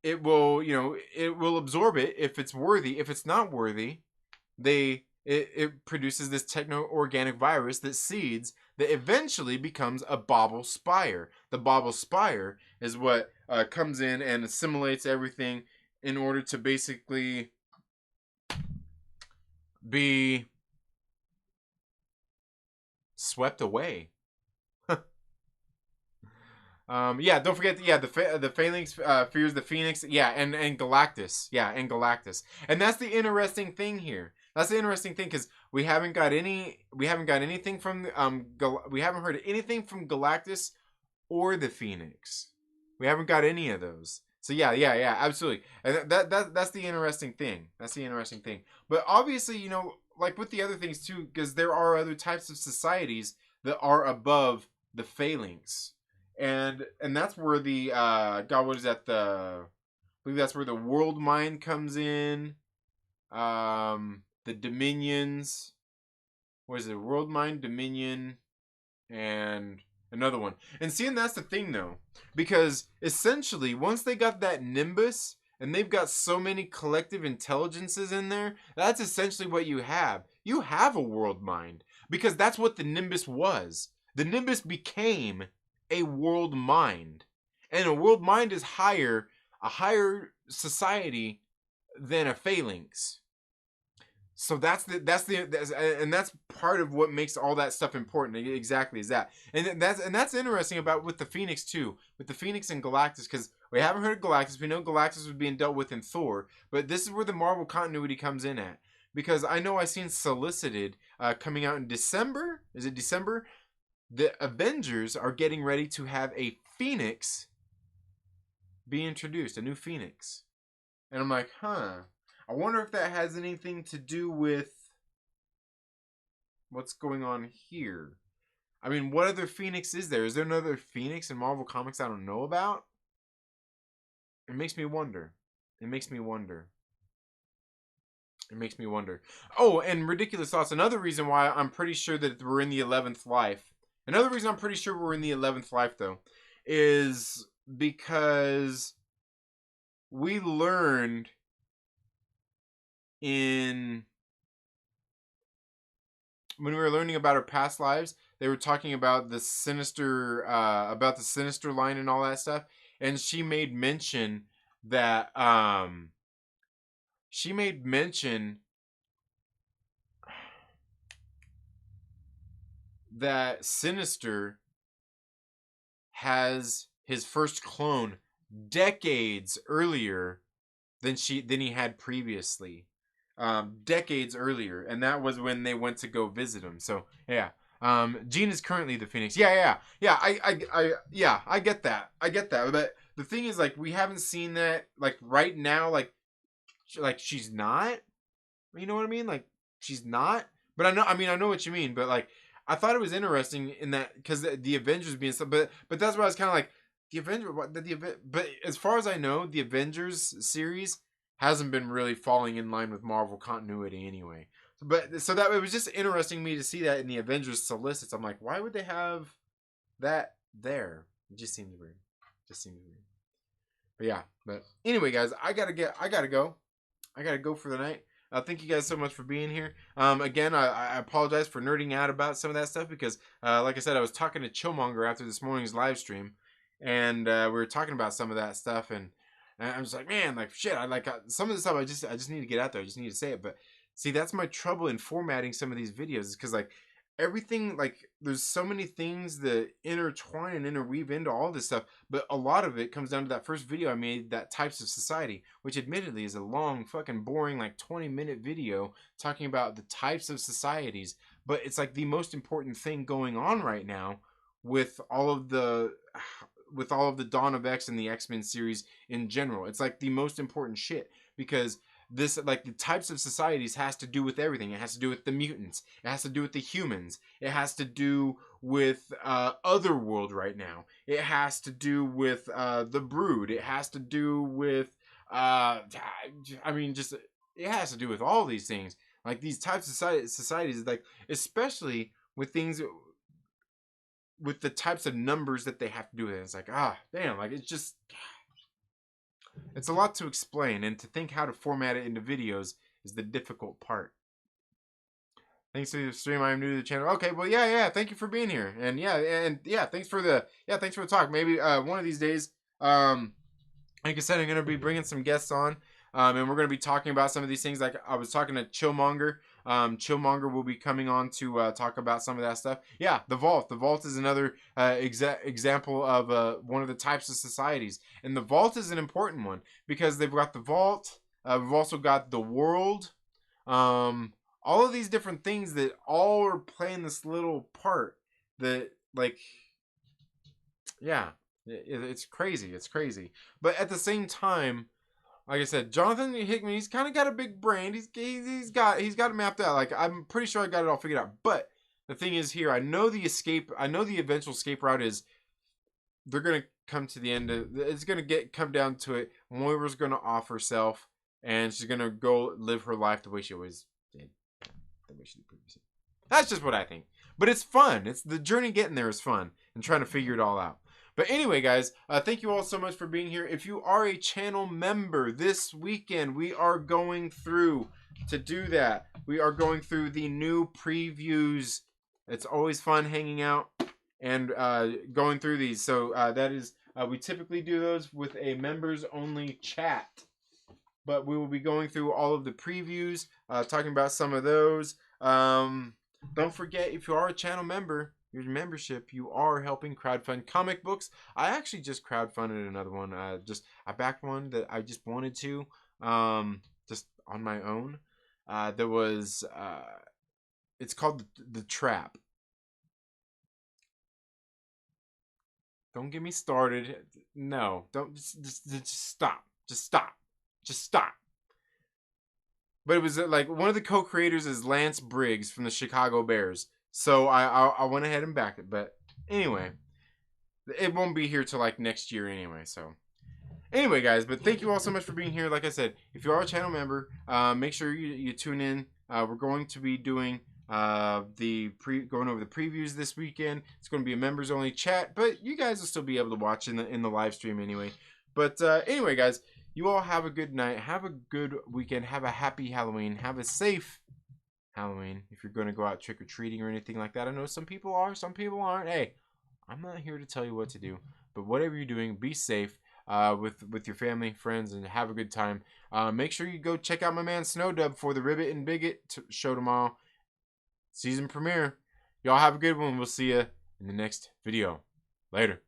it will absorb it if it's worthy. If it's not worthy, it produces this techno-organic virus that seeds that eventually becomes a Bauble Spire. The Bauble Spire is what comes in and assimilates everything in order to basically be swept away. Don't forget, the Phalanx fears the Phoenix, and Galactus, and Galactus, and that's the interesting thing here. That's the interesting thing because we haven't got anything from we haven't heard anything from Galactus or the Phoenix. We haven't got any of those. So yeah, absolutely, and that's the interesting thing. That's the interesting thing. But obviously, like with the other things too, because there are other types of societies that are above the Phalanx. And that's where the what is that? I believe that's where the world mind comes in. The dominions. What is it? World mind, dominion, and another one. And seeing that's the thing though, because essentially once they got that Nimbus and they've got so many collective intelligences in there, that's essentially what you have. You have a world mind because that's what the Nimbus was. The Nimbus became a world mind, and a world mind is a higher society than a Phalanx. So that's part of what makes all that stuff important. Exactly is that, and that's interesting about with the Phoenix too, with the Phoenix and Galactus, because we haven't heard of Galactus. We know Galactus was being dealt with in Thor, but this is where the Marvel continuity comes in at, because I know I seen solicited coming out in December. Is it December? The Avengers are getting ready to have a Phoenix be introduced, a new Phoenix. And I'm like, I wonder if that has anything to do with what's going on here. I mean, what other Phoenix is there? Is there another Phoenix in Marvel Comics I don't know about? It makes me wonder. It makes me wonder. Oh, and ridiculous thoughts. Another reason why I'm pretty sure that we're in the 11th life. Another reason I'm pretty sure we're in the 11th life, though, is because we learned in when we were learning about our past lives, they were talking about the sinister line and all that stuff, and she made mention that she made mention that Sinister has his first clone decades earlier than he had previously, decades earlier, and that was when they went to go visit him. So yeah, Jean is currently the Phoenix. Yeah. I get that. But the thing is, like, we haven't seen that like right now. Like she's not. You know what I mean? Like she's not. But I know. I mean, I know what you mean. But like, I thought it was interesting in that because the Avengers being so. But that's why I was kind of like the Avenger. But as far as I know, the Avengers series hasn't been really falling in line with Marvel continuity anyway. But so that it was just interesting to me to see that in the Avengers solicits. I'm like, why would they have that there? It just seems weird. But yeah. But anyway, guys, I gotta go. I gotta go for the night. Thank you guys so much for being here. Again, I apologize for nerding out about some of that stuff because, like I said, I was talking to Chillmonger after this morning's live stream, and we were talking about some of that stuff, and I'm just like, man, like shit. I like some of the stuff. I just need to get out there. I just need to say it. But see, that's my trouble in formatting some of these videos, because like everything, like there's so many things that intertwine and interweave into all this stuff, but a lot of it comes down to that first video I made, that Types of Society, which admittedly is a long fucking boring like 20-minute video talking about the types of societies, but it's like the most important thing going on right now with all of the Dawn of X and the X-Men series in general. It's like the most important shit, because this, like, the types of societies has to do with everything. It has to do with the mutants. It has to do with the humans. It has to do with Otherworld right now. It has to do with the Brood. It has to do with I mean, just it has to do with all these things. Like these types of societies, like especially with things with the types of numbers that they have to do with it. It's like, damn, like it's a lot to explain, and to think how to format it into videos is the difficult part. Thanks to the stream. I'm new to the channel. Okay, well, yeah. Thank you for being here, and thanks for the talk. Maybe one of these days, like I said, I'm gonna be bringing some guests on, and we're gonna be talking about some of these things. Like I was talking to Chillmonger. Chillmonger will be coming on to talk about some of that stuff. Yeah, the Vault. The Vault is another example of one of the types of societies, and the Vault is an important one because they've got the Vault. We've also got the World. All of these different things that all are playing this little part. That, like, yeah, it's crazy. It's crazy, but at the same time, like I said, Jonathan Hickman, he's kind of got a big brain. He's got it mapped out. Like, I'm pretty sure I got it all figured out. But the thing is, here, I know the eventual escape route is they're gonna come to the end of it's gonna come down to it. Moira's gonna off herself, and she's gonna go live her life the way she always did, the way she did previously. That's just what I think. But it's fun. It's the journey getting there is fun, and trying to figure it all out. But anyway, guys, thank you all so much for being here. If you are a channel member, this weekend we are going through, to do that, we are going through the new previews. It's always fun hanging out and going through these. So that is, we typically do those with a members-only chat. But we will be going through all of the previews, talking about some of those. Don't forget, if you are a channel member, your membership, you are helping crowdfund comic books. I actually just crowdfunded another one. I backed one that I just wanted to, just on my own. There was, it's called The Trap. Don't get me started. No, don't, just stop. Just stop. But it was like one of the co-creators is Lance Briggs from the Chicago Bears. So I went ahead and backed it. But anyway, it won't be here till like next year anyway. So Anyway, guys, but thank you all so much for being here. Like I said, if you are a channel member, make sure you tune in. We're going to be doing going over the previews this weekend. It's going to be a members only chat, but you guys will still be able to watch in the live stream anyway. But anyway, guys, you all have a good night. Have a good weekend. Have a happy Halloween. Have a safe Halloween if you're going to go out trick-or-treating or anything like that. I know some people are, some people aren't. Hey, I'm not here to tell you what to do, but whatever you're doing, be safe with your family, friends, and have a good time. Make sure you go check out my man Snowdub for the Ribbit and Bigot show tomorrow. Season premiere. Y'all have a good one. We'll see you in the next video. Later.